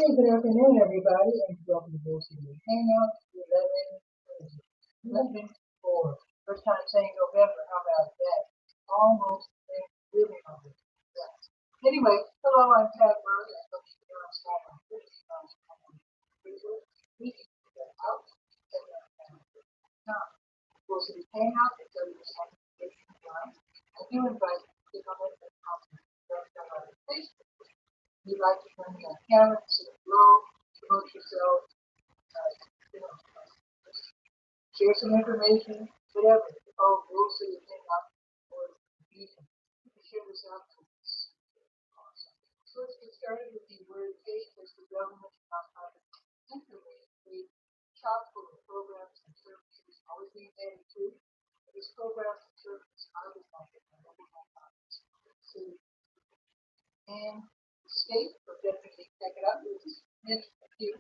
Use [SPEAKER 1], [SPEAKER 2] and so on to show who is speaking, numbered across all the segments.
[SPEAKER 1] Hey, good afternoon, everybody, and welcome to Bill City Hangout 11:4. First time saying November, how about that? Almost Thanksgiving already. Yeah. Anyway, hello, I'm Pat Murray. I hope you're on Skype on Thursday. We can get out and now. Bill City Hangout is a second line. I do invite you to come in and comment on our Facebook. We'd like to bring you a camera, say hello, promote yourself, you know, share some information, whatever. Oh, we'll see you up or you can share this out to us. Awesome. So let's get started with the word faith as the government nonprofit implement a chock full of programs and services always being added to. These programs and services are designed by local nonprofits. So and the state will definitely check it out. It's mentioned a few.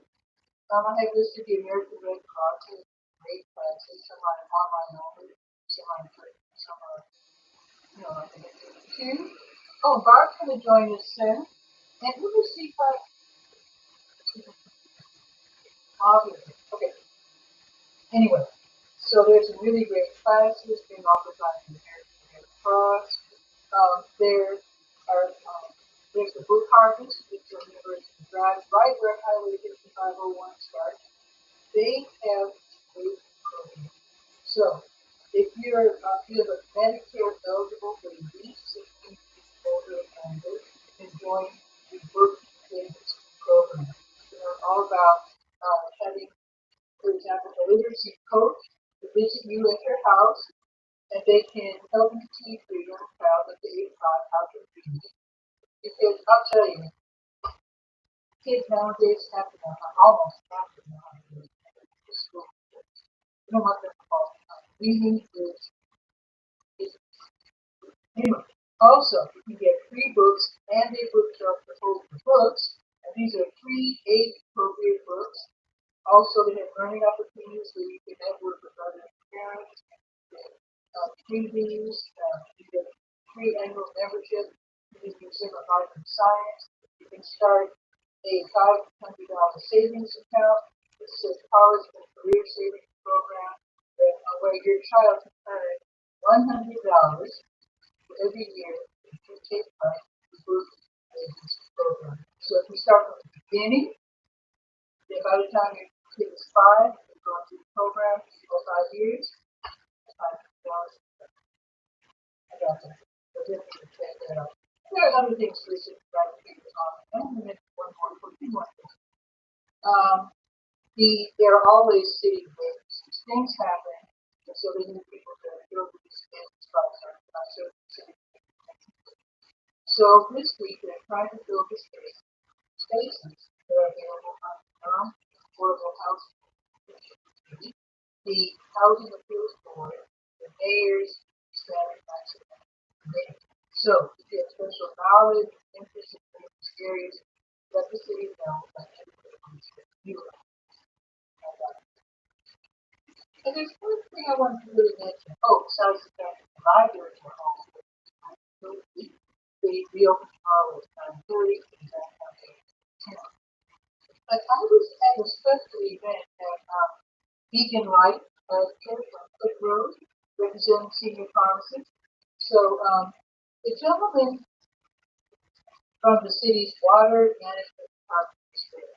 [SPEAKER 1] I have listed the American Red Cross and great classes. Some are online only, some are free, some are, like two. Oh, Barb's going to join us soon. And who is the obviously. Okay. Anyway, so there's some really great classes being offered by the American Red Cross. There are there's the book harvest, which is University Drive, right where Highway 5501 starts. They have a program. So, if you have a Medicare eligible for at least 16 older and younger, you can join the book savings program. All about having, for example, a literacy coach to visit you at your house, and they can help you teach your young child at the age of 5 how to read. Because I'll tell you, kids nowadays have to know almost have to know how to read. School. You don't want them to fall behind. Reading is anyway. Also, you can get free books and a bookshelf to hold your books. And these are free age-appropriate books. Also, they have learning opportunities where you can network with other parents, freebies, you get free annual membership to the Museum of Art and Science. You can start a $500 savings account. This is a college and career savings program where your child can earn $100 every year if you take part in the group savings program. So if you start from the beginning, then by the time your kid is 5, you go through the program for 5 years, $500. I got that. So definitely check that out. There are other things listed right here on. I'm going to mention one more for two more things. There are always city waves. Things happen, and so they need people to build these things by certain city. So this week they're trying to build the spaces that are available on non-affordable housing. The Housing Appeals Board, the mayor's status committee. So if you have special knowledge, interest in these areas, let the city know by you. And there's one thing I wanted to really mention. Oh, besides the fact that the libraries are also they reopen tomorrow at 9:30 and back on 10. But I was at a special event at Beacon Light Church on Cook Road, representing senior pharmacists. So the gentleman from the city's water management department is there.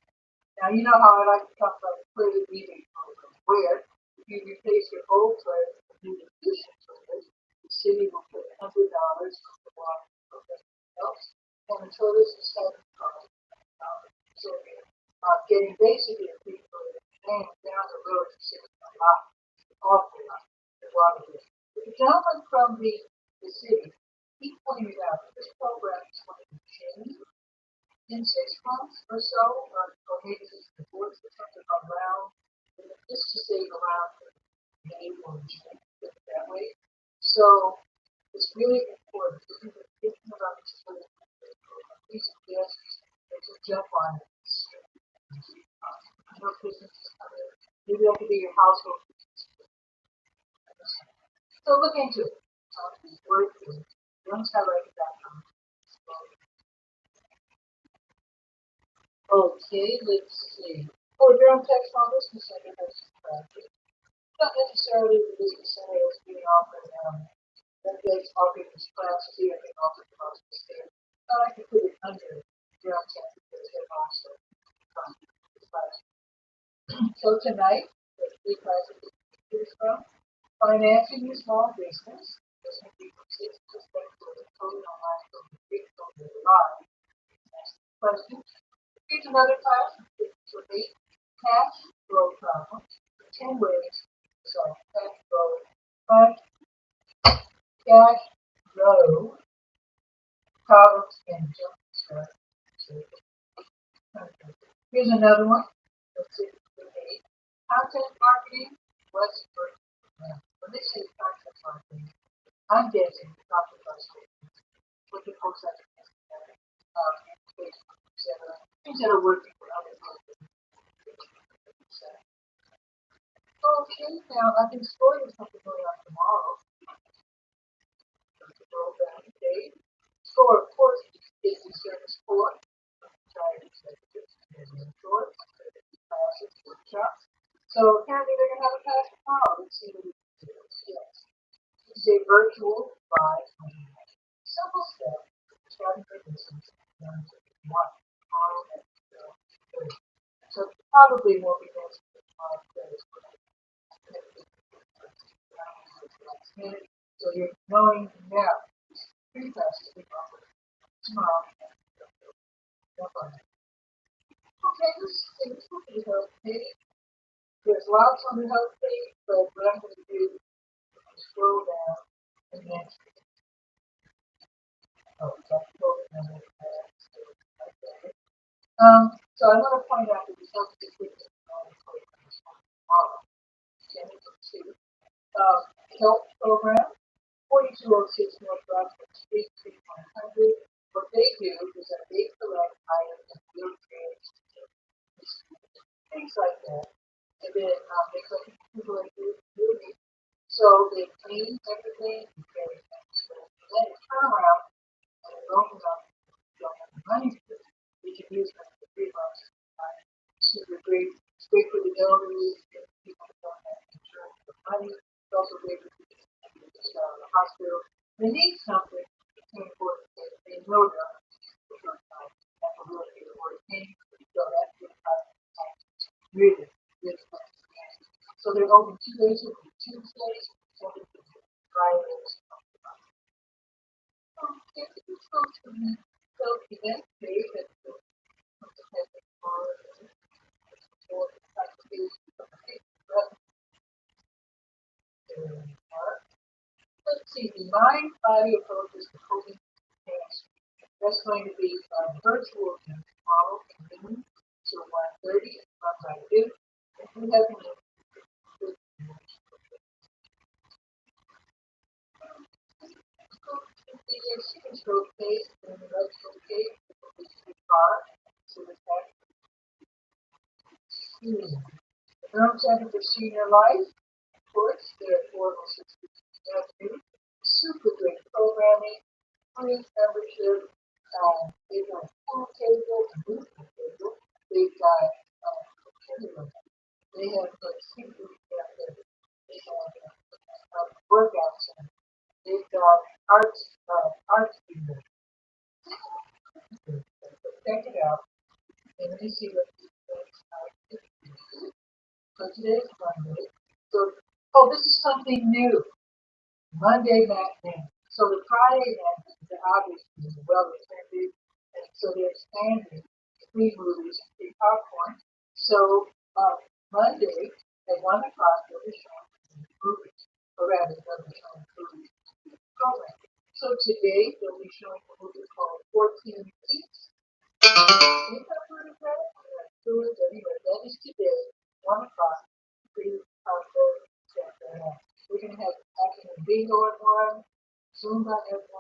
[SPEAKER 1] Now you know how I like to talk about the credit rebate program, where if you replace your old credit with new efficient credit, the city will put $100 on the water program else, and the total is $7,000. So getting basically a free credit and down the road to save a lot, awful lot, the water bill. But the gentleman from the city, he pointed out that this program is going to change in 6 months or so, or maybe just before it's around, just to save around May or June, that way. So it's really important if you've been thinking about this program, we suggest that you jump on it. No businesses coming. Maybe that could be your household business. So look into it. Word to it. Don't have write it down. Okay, let's see. Oh, Durham Textile Center has some classes. Not necessarily the business center is being offered that makes offering this class here and offer across the state. I like to put it under Durham Tech because they're also this class. So tonight, the three classes to choose from. Financing your small business. This can be from 6 to 6 for the total online from the big from the live. Questions. Here's another class for 8 cash flow problems. 10 ways to solve cash flow. 5 cash flow problems and jump start. Here's another one. Let's see. 8. Content marketing. What's first? When they say content marketing, I'm guessing content marketing. What the post that Facebook, etc. Things that are working for other people. Okay, now I can explore you something going on tomorrow. Okay. Score, of course, is the service for retired executives and mentors, classes, workshops. So apparently they're going to have a class tomorrow. Let's see what we can do. Yes. This is a virtual live simple step starting for business and one tomorrow at 12:30. So probably won't be next week tomorrow because so you're knowing now three classes we offer tomorrow. Okay, this will be the health page. There's lots on the health page, but what I'm going to do is scroll down and then that's number okay. So I want to point out that the health description tomorrow. Health program, 4206 North Broadway Street, 3100. What they do is that they collect items and wheelchairs, things like that. And then they collect people that do it. So they clean everything, prepare everything. And then they turn around and loan them up. You don't have the money for it. You can use them for 3 months. Super great. It's great for the elderly. People don't have insurance for money. It's also great for people in the hospital. They need something. It's important that they know that for some time. That's a really important thing. So that's really, really fun. So they're open 2 days a week, Tuesdays, 7 to Fridays. Okay, let's go to the event page at the let's see, the mind body approaches to coping task. That's going to be virtual tomorrow at noon to 1:30 run by you. If you have any control case and the virtual case, so the Durham Center for Senior Life, of course, they're at 406 Avenue. Super great programming, free membership. They've got a pool table, a movement table. They've got they have super they have workouts and they've got arts people. Check it out and let me see what these things are. So today's Monday. So this is something new. Monday matinee. So the Friday matinee is obviously well attended, and so they're expanding free movies and free popcorn. So Monday at 1 o'clock they'll be showing movies, or rather they'll be showing movies program. So today they'll be showing a movie called 14 Weeks. Think I've heard of that? Anyway, that is today, 1 o'clock, free popcorn. We're going to have acting bingo at 1, Zumba at 1,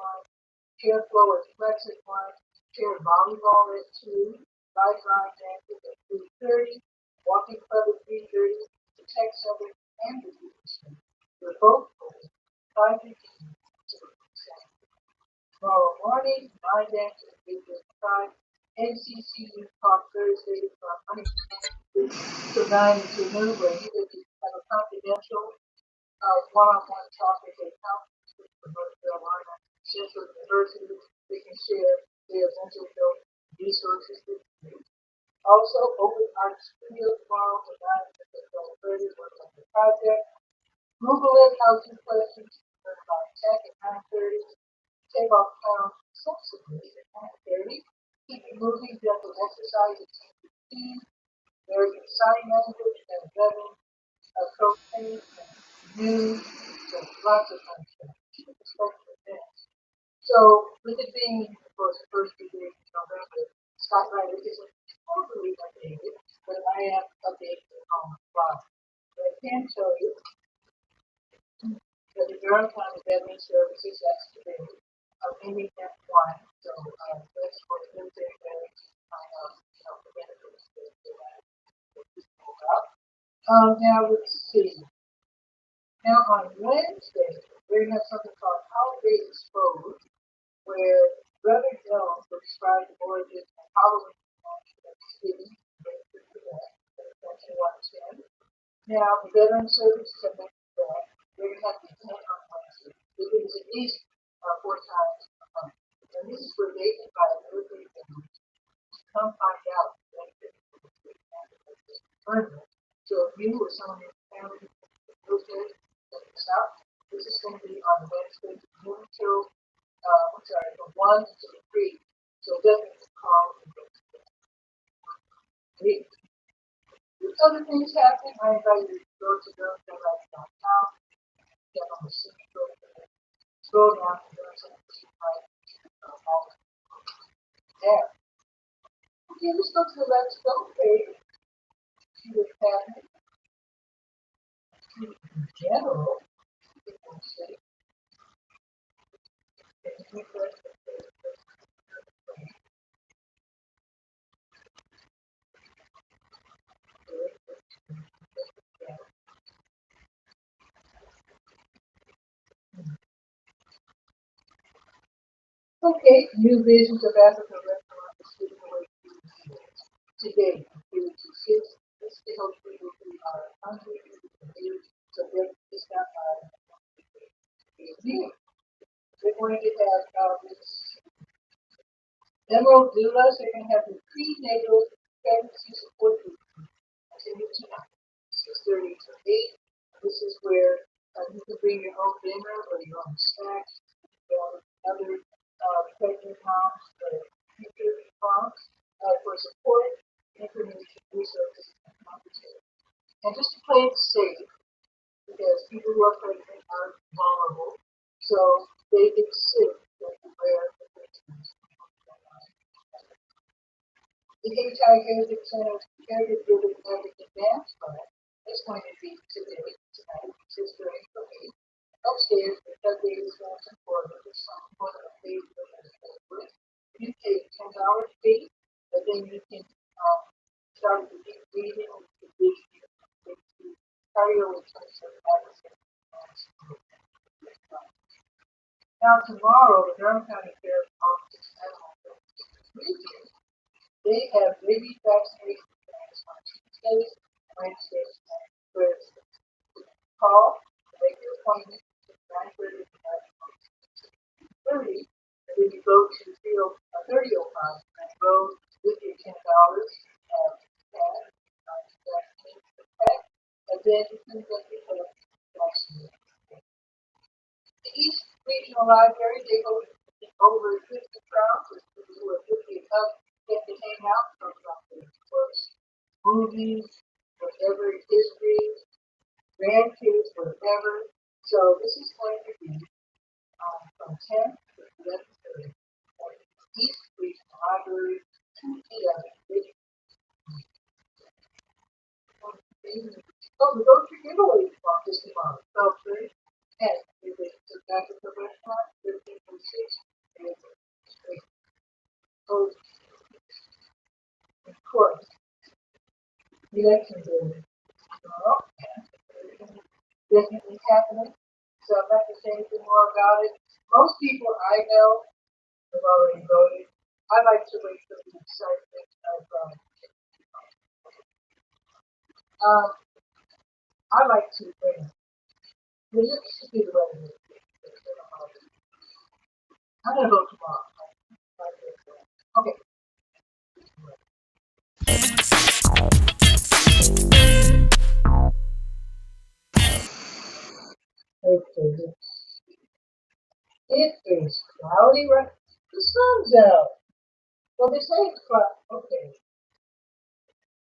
[SPEAKER 1] chair flow and flex at 1, chair volleyball at 2, lifeline dances at 3:30, walking club at 3:30, the tech center and the teacher. They're both open 5:15 to 7. Tomorrow morning, 9 dances at 8:35, NCCU Talk Thursday from 9 to noon, where you can have a confidential one-on-one talk with a conference from North Carolina Central University. They can share their mental health resources with you. Also, open art studio tomorrow from 9 to 12:30 for the project. Google it, how-to questions, learn about tech at 9:30. Take off clown subsequently at 9:30. Keep it moving, gentle exercise at 10:15. American Sign Language and 11. Cocaine and news, so lots of fun stuff. Keep it respectful events. So, with it being, of course, the first few days of November, Scott Ryder isn't totally updated, but I am updated on the fly. But I can tell you that the Durham County Veteran Services yesterday ending at 1, so that's for Thursday, to find out, the benefits that they have about. Now, let's see. Now, on Wednesday, we're going to have something called Holiday Exposed, where Brother Jones will describe the origins of Halloween and Thanksgiving. That's in 110. Now, the veteran services have mentioned that we're going to have the event on Wednesday. It is at least 4 times a month. And this is where they invite military veterans to come find out the benefits of the tournament. So if you or someone in your family is military, check this out. This is going to be on Wednesday, noon till, from 1 to 3. So definitely call and get it. There's other things happening. I invite you to go to those.com. Get on the screen, scroll down to those and see all there. Okay, let's go to the Let's Go page. See what's happening. In general, people say, okay, New Visions of Africa restaurant is giving away today. Here to six. This is hopefully we are hungry and need to break this down by they're going to have this Emerald Doulas. They're going to have the prenatal pregnancy support group. Continue tonight, 6:30 to 8. This is where you can bring your own dinner or your own snacks. Other pregnant moms or future moms for support, information, resources, and competition. And just to play it safe, because people who are pregnant are vulnerable, so they get sick when you wear the face. The HIV Heritage Center's Caregiving Ethic Advance Fund is going to be today, tonight, 6:30 to 8. Upstairs, the updated Wisconsin Board of one of the favorite. You pay $10 fee, but then you can start with the deep breathing and the breathing cardio-intensive medicine. Now, tomorrow, the Durham County Sheriff's Office Animal Services they have rabies vaccination clinics on Tuesdays, Wednesdays, and Thursdays. Call, make your appointment at 9:30 to 9:30, and then you go to 3005 and road with your $10 and cash, and then you can get your vaccination. The East Regional Library, they hold over 50 crowds with people who are 50 and up get to hang out from something. Books, movies, whatever, history, grandkids, whatever. So this is going to be from 10 to 11:30 at East Regional Library, 2 p.m. Oh, the grocery giveaway from this tomorrow, 12:30. And if it's back at the restaurant, 13:06. So, of course, election day tomorrow. Definitely happening. So I'm not going to say anything more about it. Most people I know have already voted. I like to wait for the excitement of, um, I like to wait. Well, you should be the way. I'm gonna vote tomorrow. Okay. Okay. It is cloudy, right? The sun's out. Well, they say it's cloudy. Okay.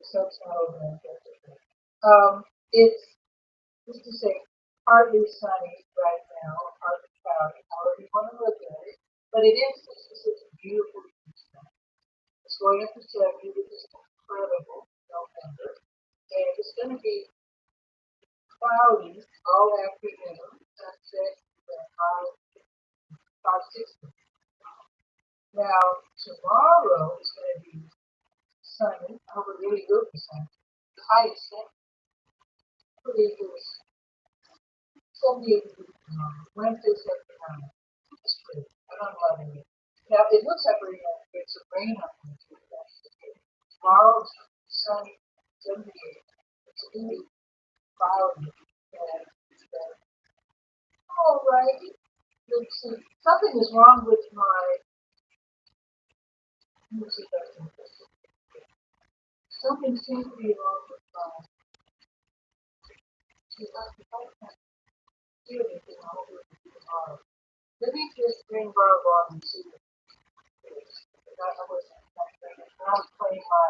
[SPEAKER 1] The sun's not over there. It's, just to say, partly sunny right now, partly cloudy, however you want to look at it. But it is 66 beautiful. It's going up to 70, which is incredible, November. And it's going to be cloudy all afternoon, sunset at 5:60. Now, tomorrow is going to be sunny. I hope it really will be sunny. The highest I believe is 78 degrees tomorrow. Wednesday, 79. That's great. I'm loving it. Now, it looks like we're going to get some rain on Wednesday. Tomorrow, sunny, 78. It's going to be cloudy. And, all right. Let's see. Something is wrong with my. Let me see if I can. Something seems to be wrong with my. See, if I can't hear anything, I'll do it tomorrow. Let me just bring Barb on and see what it is. I wasn't when I was playing my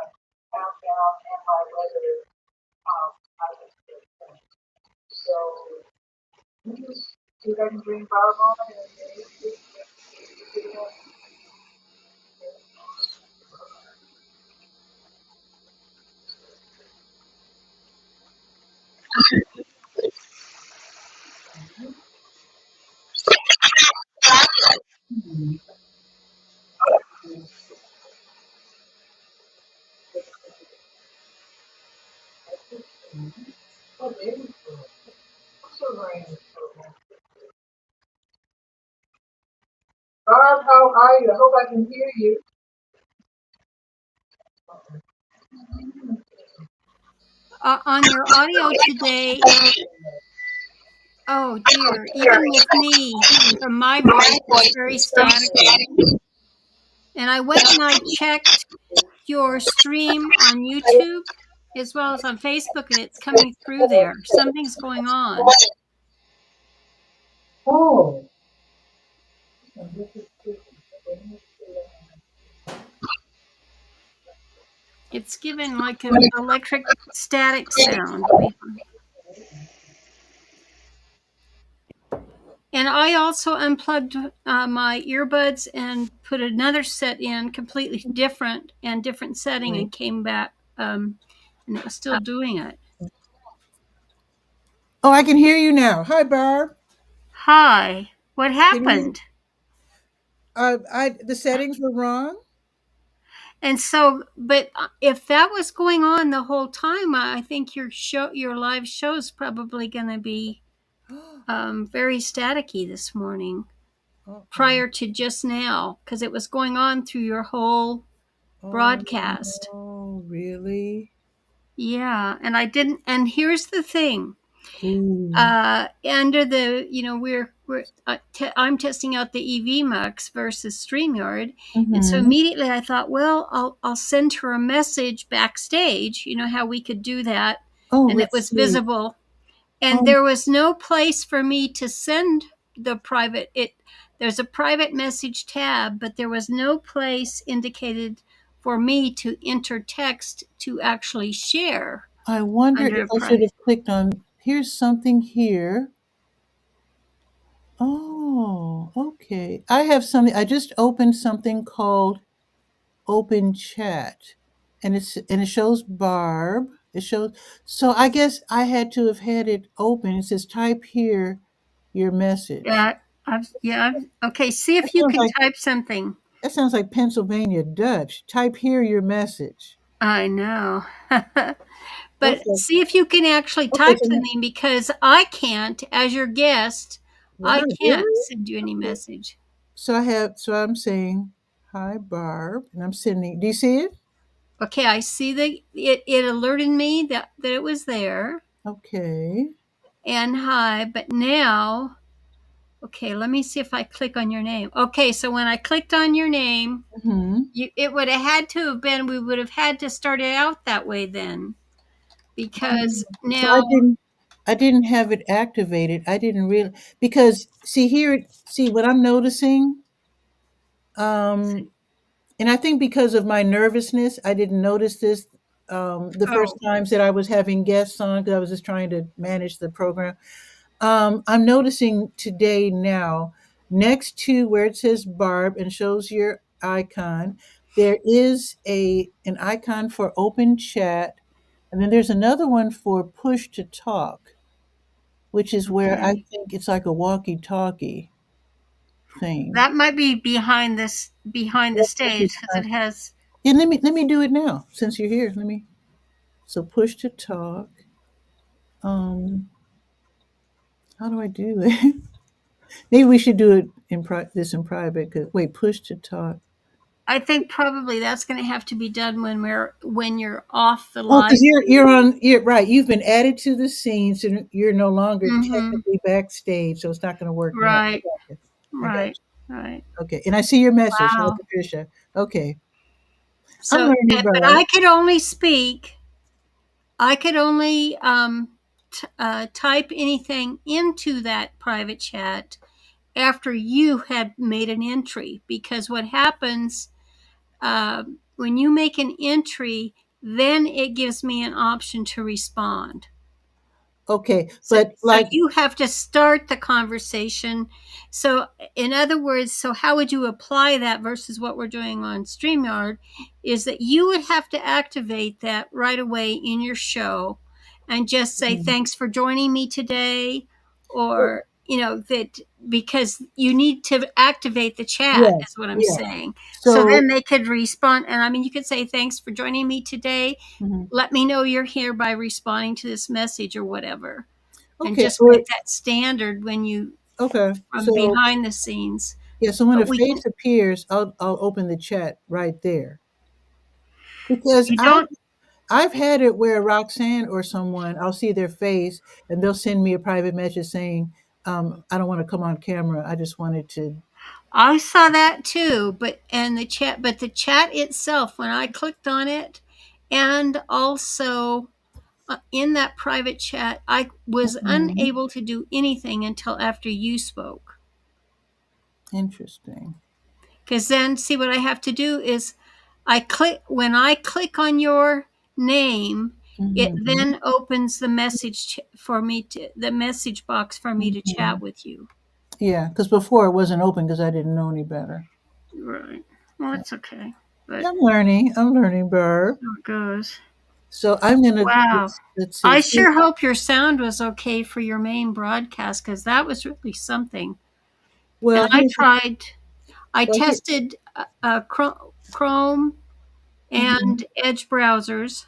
[SPEAKER 1] countdown and my weather. I was good. So let me just see if I can bring Barb on and maybe. Oh, maybe. Also rain. Barb, how are you? I hope I can hear you.
[SPEAKER 2] On your audio today, oh dear, even with me, from my voice, it's very staticky. And I went and I checked your stream on YouTube as well as on Facebook, and it's coming through there. Something's going on.
[SPEAKER 1] Oh.
[SPEAKER 2] It's given like an electric static sound. And I also unplugged my earbuds and put another set in, completely different and different setting, and came back, and it was still doing it.
[SPEAKER 3] Oh, I can hear you now. Hi, Barb.
[SPEAKER 2] Hi, what
[SPEAKER 3] Can you hear?
[SPEAKER 2] happened?
[SPEAKER 3] The settings were wrong.
[SPEAKER 2] And so, but if that was going on the whole time, I think your live show is probably going to be very staticky this morning,
[SPEAKER 3] Uh-oh.
[SPEAKER 2] prior to just now, because it was going on through your whole
[SPEAKER 3] Oh
[SPEAKER 2] broadcast.
[SPEAKER 3] no, really?
[SPEAKER 2] Yeah, and I didn't. And here's the thing:
[SPEAKER 3] Ooh.
[SPEAKER 2] under the, I'm testing out the EV versus StreamYard, and so
[SPEAKER 3] Mm-hmm.
[SPEAKER 2] immediately I thought, well, I'll send her a message backstage. You know how we could do that,
[SPEAKER 3] Oh,
[SPEAKER 2] and it
[SPEAKER 3] let's
[SPEAKER 2] was
[SPEAKER 3] see.
[SPEAKER 2] visible, and
[SPEAKER 3] Oh,
[SPEAKER 2] there was no place for me to send the private. There's a private message tab, but there was no place indicated for me to enter text to actually share
[SPEAKER 3] I wonder
[SPEAKER 2] under
[SPEAKER 3] if
[SPEAKER 2] a
[SPEAKER 3] I should
[SPEAKER 2] private.
[SPEAKER 3] have clicked on. Here's something here. Oh, okay. I have something. I just opened something called Open Chat, and it shows Barb. It shows. So I guess I had to have had it open. It says type here your message.
[SPEAKER 2] Okay. See
[SPEAKER 3] That
[SPEAKER 2] if you
[SPEAKER 3] sounds
[SPEAKER 2] can
[SPEAKER 3] like
[SPEAKER 2] type something.
[SPEAKER 3] that sounds like Pennsylvania Dutch. Type here your message.
[SPEAKER 2] I know. But
[SPEAKER 3] Okay.
[SPEAKER 2] see if you can actually
[SPEAKER 3] Okay.
[SPEAKER 2] type something, because I can't, as your guest,
[SPEAKER 3] Wow,
[SPEAKER 2] I can't
[SPEAKER 3] really?
[SPEAKER 2] send you any
[SPEAKER 3] Okay.
[SPEAKER 2] message.
[SPEAKER 3] So I'm saying. Hi, Barb. And I'm sending. Do you see it?
[SPEAKER 2] Okay, I see that it alerted me that it was there.
[SPEAKER 3] Okay.
[SPEAKER 2] And hi, but now, okay, let me see if I click on your name. Okay, so when I clicked on your name,
[SPEAKER 3] Hmm.
[SPEAKER 2] it would have had to have been, we would have had to start it out that way then, because
[SPEAKER 3] So
[SPEAKER 2] now,
[SPEAKER 3] I didn't have it activated. I didn't really because see here, see what I'm noticing. Um, and I think because of my nervousness, I didn't notice this the first
[SPEAKER 2] oh,
[SPEAKER 3] times that I was having guests on because I was just trying to manage the program. I'm noticing today now, next to where it says Barb and shows your icon, there is an icon for open chat, and then there's another one for push to talk, which is where I
[SPEAKER 2] okay.
[SPEAKER 3] think it's like a walkie-talkie thing.
[SPEAKER 2] That might be behind the
[SPEAKER 3] What push to
[SPEAKER 2] stage because
[SPEAKER 3] talk?
[SPEAKER 2] it has.
[SPEAKER 3] Yeah, let me do it now since you're here. Let me so push to talk. Um, how do I do it? Maybe we should do it this in private. Cause wait, push to talk.
[SPEAKER 2] I think probably that's going to have to be done when you're off the
[SPEAKER 3] Oh,
[SPEAKER 2] live
[SPEAKER 3] because you're
[SPEAKER 2] feed.
[SPEAKER 3] on. You're right. You've been added to the scene, so you're no longer
[SPEAKER 2] Mm-hmm.
[SPEAKER 3] technically backstage. So it's not going to work now. I
[SPEAKER 2] Right.
[SPEAKER 3] got you. I got
[SPEAKER 2] Right.
[SPEAKER 3] you.
[SPEAKER 2] Right.
[SPEAKER 3] Okay, and I see your message. Hi,
[SPEAKER 2] Wow.
[SPEAKER 3] Patricia. Okay, I'm
[SPEAKER 2] So,
[SPEAKER 3] learning,
[SPEAKER 2] but
[SPEAKER 3] Barb.
[SPEAKER 2] I could only speak. I could only type anything into that private chat after you had made an entry. Because what happens when you make an entry, then it gives me an option to respond.
[SPEAKER 3] Okay,
[SPEAKER 2] So,
[SPEAKER 3] but
[SPEAKER 2] so
[SPEAKER 3] like,
[SPEAKER 2] you have to start the conversation. So, in other words, so how would you apply that versus what we're doing on StreamYard? Is that you would have to activate that right away in your show and just say,
[SPEAKER 3] mm,
[SPEAKER 2] thanks for joining me today,
[SPEAKER 3] well,
[SPEAKER 2] or, that because you need to activate the chat,
[SPEAKER 3] yeah,
[SPEAKER 2] is what I'm
[SPEAKER 3] yeah.
[SPEAKER 2] saying. So
[SPEAKER 3] So,
[SPEAKER 2] then they could respond. And I mean, you could say, thanks for joining me today.
[SPEAKER 3] mhm.
[SPEAKER 2] Let me know you're here by responding to this message or whatever, and
[SPEAKER 3] Okay,
[SPEAKER 2] just
[SPEAKER 3] or
[SPEAKER 2] make that standard when you
[SPEAKER 3] okay.
[SPEAKER 2] from
[SPEAKER 3] So
[SPEAKER 2] behind the scenes.
[SPEAKER 3] yeah, so when a
[SPEAKER 2] But we can
[SPEAKER 3] face appears, I'll open the chat right there because
[SPEAKER 2] you don't
[SPEAKER 3] I've had it where Roxanne or someone, I'll see their face and they'll send me a private message saying, I don't want to come on camera. I just wanted to.
[SPEAKER 2] I saw that too, but the chat itself when I clicked on it, and also in that private chat I was
[SPEAKER 3] Mhm.
[SPEAKER 2] unable to do anything until after you spoke.
[SPEAKER 3] Interesting.
[SPEAKER 2] Because then see what I have to do is I click on your name, it
[SPEAKER 3] Hmm.
[SPEAKER 2] then opens the message box for me to
[SPEAKER 3] Hmm.
[SPEAKER 2] chat with you.
[SPEAKER 3] Yeah, because before it wasn't open because I didn't know any better.
[SPEAKER 2] Right. Well,
[SPEAKER 3] Yeah.
[SPEAKER 2] it's okay,
[SPEAKER 3] Yeah,
[SPEAKER 2] but
[SPEAKER 3] I'm learning. I'm learning, Barb.
[SPEAKER 2] so it goes.
[SPEAKER 3] So I'm gonna
[SPEAKER 2] Wow.
[SPEAKER 3] let's see.
[SPEAKER 2] I sure hope your sound was okay for your main broadcast because that was really something. And
[SPEAKER 3] Well,
[SPEAKER 2] I
[SPEAKER 3] well here.
[SPEAKER 2] tested Chrome
[SPEAKER 3] Hmm.
[SPEAKER 2] and Edge browsers.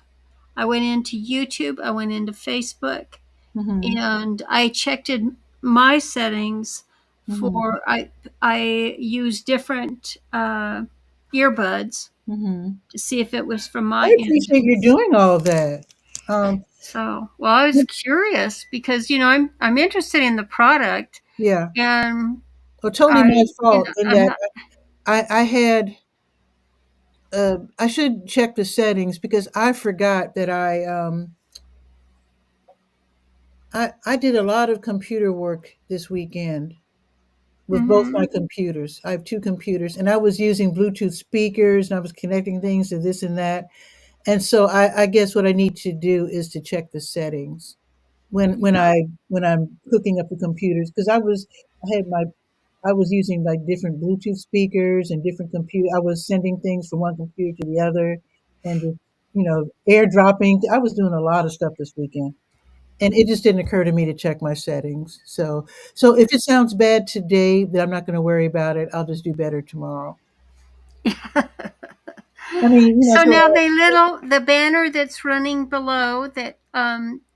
[SPEAKER 2] I went into YouTube, I went into Facebook,
[SPEAKER 3] Hmm.
[SPEAKER 2] and I checked in my settings
[SPEAKER 3] Hmm.
[SPEAKER 2] for I used different earbuds
[SPEAKER 3] Hmm.
[SPEAKER 2] to see if it was from
[SPEAKER 3] I
[SPEAKER 2] my end.
[SPEAKER 3] appreciate you doing all that. Um,
[SPEAKER 2] So, well, I was curious because I'm interested in the product,
[SPEAKER 3] yeah.
[SPEAKER 2] and
[SPEAKER 3] Well, totally my fault in
[SPEAKER 2] I'm
[SPEAKER 3] that
[SPEAKER 2] not.
[SPEAKER 3] I had I should check the settings because I forgot that I did a lot of computer work this weekend with both
[SPEAKER 2] Mm-hmm.
[SPEAKER 3] my computers. I have two computers, and I was using Bluetooth speakers, and I was connecting things to this and that. And so I guess what I need to do is to check the settings when I'm hooking up the computers because I was using like different Bluetooth speakers and different computer. I was sending things from one computer to the other, and just, airdropping. I was doing a lot of stuff this weekend, and it just didn't occur to me to check my settings. So if it sounds bad today, then I'm not going to worry about it. I'll just do better tomorrow. I mean,
[SPEAKER 2] So
[SPEAKER 3] so
[SPEAKER 2] now the banner that's running below that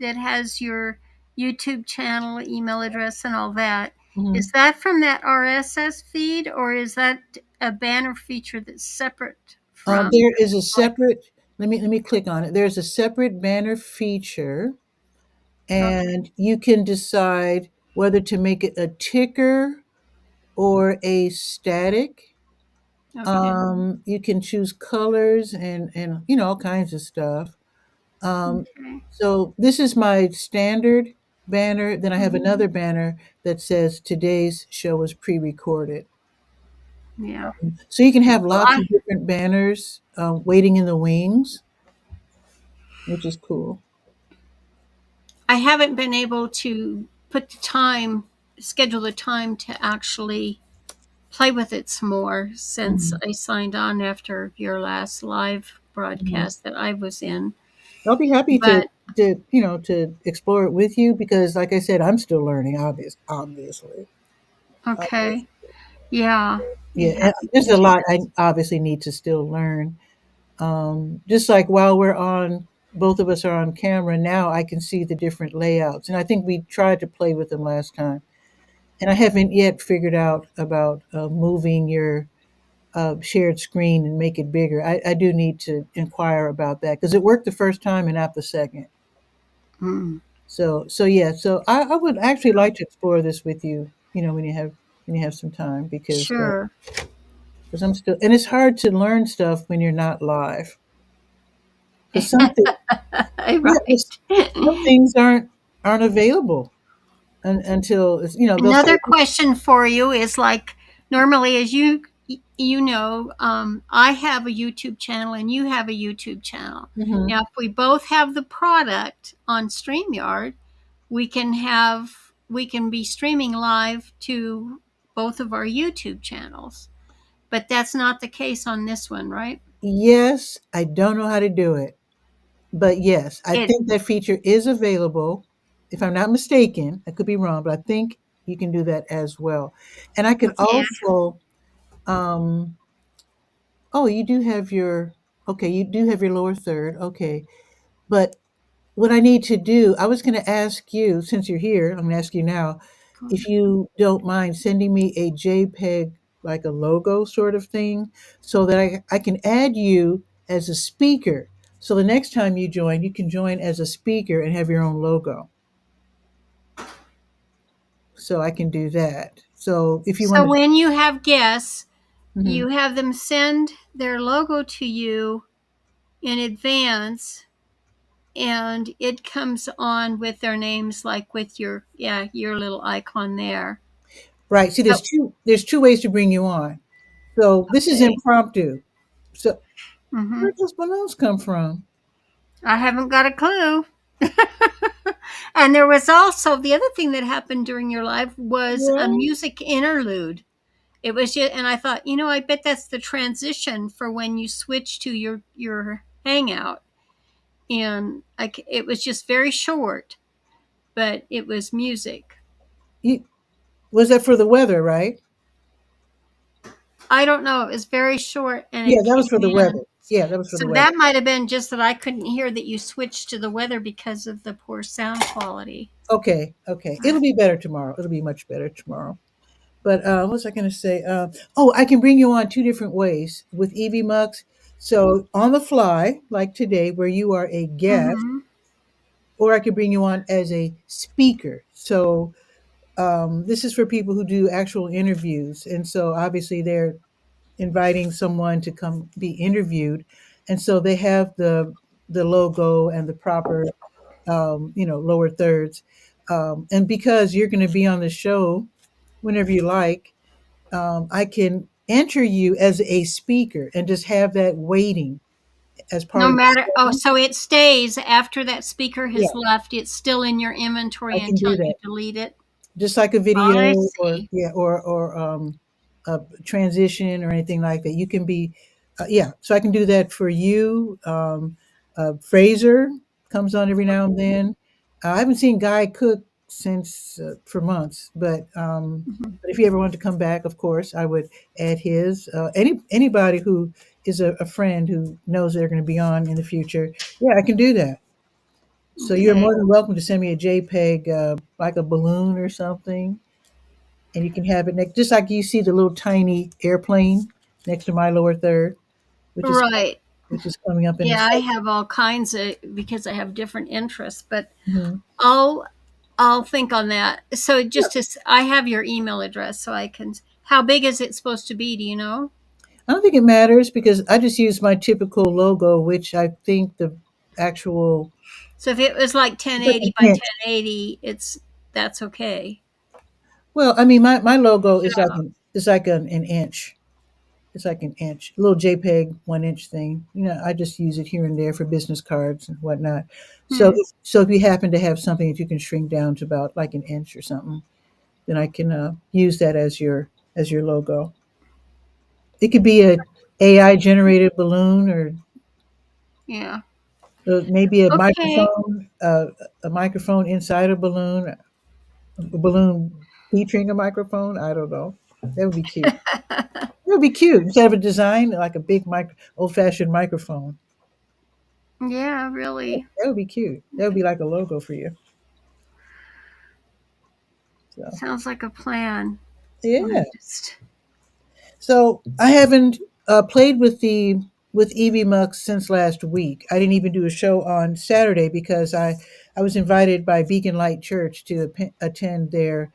[SPEAKER 2] has your YouTube channel, email address, and all that,
[SPEAKER 3] mhm.
[SPEAKER 2] is that from that RSS feed or is that a banner feature that's separate from
[SPEAKER 3] There is a
[SPEAKER 2] your live?
[SPEAKER 3] separate. Let me click on it. There's a separate banner feature,
[SPEAKER 2] Okay.
[SPEAKER 3] and you can decide whether to make it a ticker or a static.
[SPEAKER 2] Okay.
[SPEAKER 3] You can choose colors and all kinds of stuff. Um,
[SPEAKER 2] Okay.
[SPEAKER 3] so this is my standard banner. Then I have
[SPEAKER 2] Mhm.
[SPEAKER 3] another banner that says today's show was pre-recorded.
[SPEAKER 2] Yeah.
[SPEAKER 3] So you can have
[SPEAKER 2] Well,
[SPEAKER 3] lots of different banners waiting in the wings, which is cool.
[SPEAKER 2] I haven't been able to put the time, schedule the time to actually play with it some more since
[SPEAKER 3] Mhm,
[SPEAKER 2] I signed on after your last live
[SPEAKER 3] mhm.
[SPEAKER 2] broadcast that I was in.
[SPEAKER 3] I'll be happy
[SPEAKER 2] But
[SPEAKER 3] to explore it with you because, like I said, I'm still learning. Obviously.
[SPEAKER 2] okay. Yeah. You
[SPEAKER 3] Yeah,
[SPEAKER 2] have to
[SPEAKER 3] there's a
[SPEAKER 2] teach
[SPEAKER 3] lot I
[SPEAKER 2] us.
[SPEAKER 3] obviously need to still learn. Just like while both of us are on camera now, I can see the different layouts, and I think we tried to play with them last time. And I haven't yet figured out about moving your shared screen and make it bigger. I do need to inquire about that because it worked the first time and not the second.
[SPEAKER 2] Mm,
[SPEAKER 3] So yeah, so I would actually like to explore this with you. When you have some time
[SPEAKER 2] sure.
[SPEAKER 3] because I'm still and it's hard to learn stuff when you're not live because something yeah,
[SPEAKER 2] Right.
[SPEAKER 3] some things aren't available until they'll say
[SPEAKER 2] Another question for you is like normally as you know, I have a YouTube channel and you have a YouTube channel.
[SPEAKER 3] hmm
[SPEAKER 2] Now if we both have the product on StreamYard, we can be streaming live to both of our YouTube channels. But that's not the case on this one, right?
[SPEAKER 3] yes. I don't know how to do it, but yes, I
[SPEAKER 2] It
[SPEAKER 3] think that feature is available. If I'm not mistaken, I could be wrong, but I think you can do that as well. And I could
[SPEAKER 2] yeah.
[SPEAKER 3] also oh, you do have your okay, you do have your lower third. Okay. But what I need to do, I was going to ask you, since you're here, I'm going to ask you now, if you don't mind sending me a JPEG, like a logo sort of thing, so that I can add you as a speaker. So the next time you join, you can join as a speaker and have your own logo. So I can do that. So if you
[SPEAKER 2] So
[SPEAKER 3] want to,
[SPEAKER 2] when you have guests,
[SPEAKER 3] Mhm.
[SPEAKER 2] you have them send their logo to you in advance and it comes on with their names like with your little icon there.
[SPEAKER 3] Right. See,
[SPEAKER 2] So
[SPEAKER 3] there's two ways to bring you on. So this is
[SPEAKER 2] okay.
[SPEAKER 3] impromptu. So
[SPEAKER 2] Hmm.
[SPEAKER 3] where does balloons come from?
[SPEAKER 2] I haven't got a clue. And there was also the other thing that happened during your live was a
[SPEAKER 3] Right.
[SPEAKER 2] music interlude. It was just, and I thought, I bet that's the transition for when you switch to your Hangout. And it was just very short, but it was music.
[SPEAKER 3] You, was that for the weather, right?
[SPEAKER 2] I don't know. It was very short, and
[SPEAKER 3] Yeah,
[SPEAKER 2] it
[SPEAKER 3] that was for
[SPEAKER 2] came
[SPEAKER 3] the
[SPEAKER 2] in.
[SPEAKER 3] weather. Yeah, that was for
[SPEAKER 2] So
[SPEAKER 3] the weather.
[SPEAKER 2] that might have been just that I couldn't hear that you switched to the weather because of the poor sound quality.
[SPEAKER 3] Okay, okay. It'll be better tomorrow. It'll be much better tomorrow. But what was I going to say? Oh, I can bring you on two different ways with Evie Mux. So on the fly, like today, where you are a guest,
[SPEAKER 2] Mm-hmm.
[SPEAKER 3] or I could bring you on as a speaker. So this is for people who do actual interviews, and so obviously they're inviting someone to come be interviewed, and so they have the logo and the proper lower thirds. And because you're going to be on the show whenever you like, I can enter you as a speaker and just have that waiting as part
[SPEAKER 2] No
[SPEAKER 3] of the
[SPEAKER 2] matter. Oh,
[SPEAKER 3] show.
[SPEAKER 2] so it stays after that speaker
[SPEAKER 3] Yeah,
[SPEAKER 2] has left. It's still in your
[SPEAKER 3] I
[SPEAKER 2] inventory
[SPEAKER 3] can
[SPEAKER 2] until
[SPEAKER 3] do
[SPEAKER 2] you
[SPEAKER 3] that.
[SPEAKER 2] delete it.
[SPEAKER 3] Just like a
[SPEAKER 2] I
[SPEAKER 3] video or
[SPEAKER 2] see.
[SPEAKER 3] yeah or a transition or anything like that. You can be yeah. So I can do that for you. Fraser comes on every now and then. I haven't seen Guy Cook since for months,
[SPEAKER 2] Mhm.
[SPEAKER 3] but if he ever wanted to come back, of course, I would add his. Anybody who is a friend who knows they're going to be on in the future, yeah, I can do that. So you're
[SPEAKER 2] Okay.
[SPEAKER 3] more than welcome to send me a JPEG, like a balloon or something, and you can have it next, just like you see the little tiny airplane. next to my lower third, which is
[SPEAKER 2] Right.
[SPEAKER 3] which is coming up in the
[SPEAKER 2] Yeah, I
[SPEAKER 3] second.
[SPEAKER 2] have all kinds of because I have different interests, but
[SPEAKER 3] Mhm.
[SPEAKER 2] I'll I'll think on that. So
[SPEAKER 3] Yeah.
[SPEAKER 2] I have your email address so I can. How big is it supposed to be? Do you know?
[SPEAKER 3] I don't think it matters because I just use my typical logo, which I think the actual
[SPEAKER 2] So if it was like
[SPEAKER 3] it's like
[SPEAKER 2] 1080 by
[SPEAKER 3] an inch.
[SPEAKER 2] 1080, that's okay.
[SPEAKER 3] Well, I mean, my logo is like
[SPEAKER 2] Yeah.
[SPEAKER 3] an inch. It's like an inch, a little JPEG 1 inch thing. I just use it here and there for business cards and whatnot. So,
[SPEAKER 2] Hmm.
[SPEAKER 3] if you happen to have something that you can shrink down to about like an inch or something, then I can use that as your logo. It could be a AI generated balloon or
[SPEAKER 2] Yeah.
[SPEAKER 3] maybe
[SPEAKER 2] Okay.
[SPEAKER 3] a microphone inside a balloon featuring a microphone. I don't know. That would be cute. It would be cute instead of a design like a big old fashioned microphone.
[SPEAKER 2] Yeah, really.
[SPEAKER 3] That would be cute. That would be like a logo for you. So
[SPEAKER 2] Sounds like a plan.
[SPEAKER 3] yeah.
[SPEAKER 2] I just
[SPEAKER 3] So I haven't played with Evie Mux since last week. I didn't even do a show on Saturday because I was invited by Vegan Light Church to attend their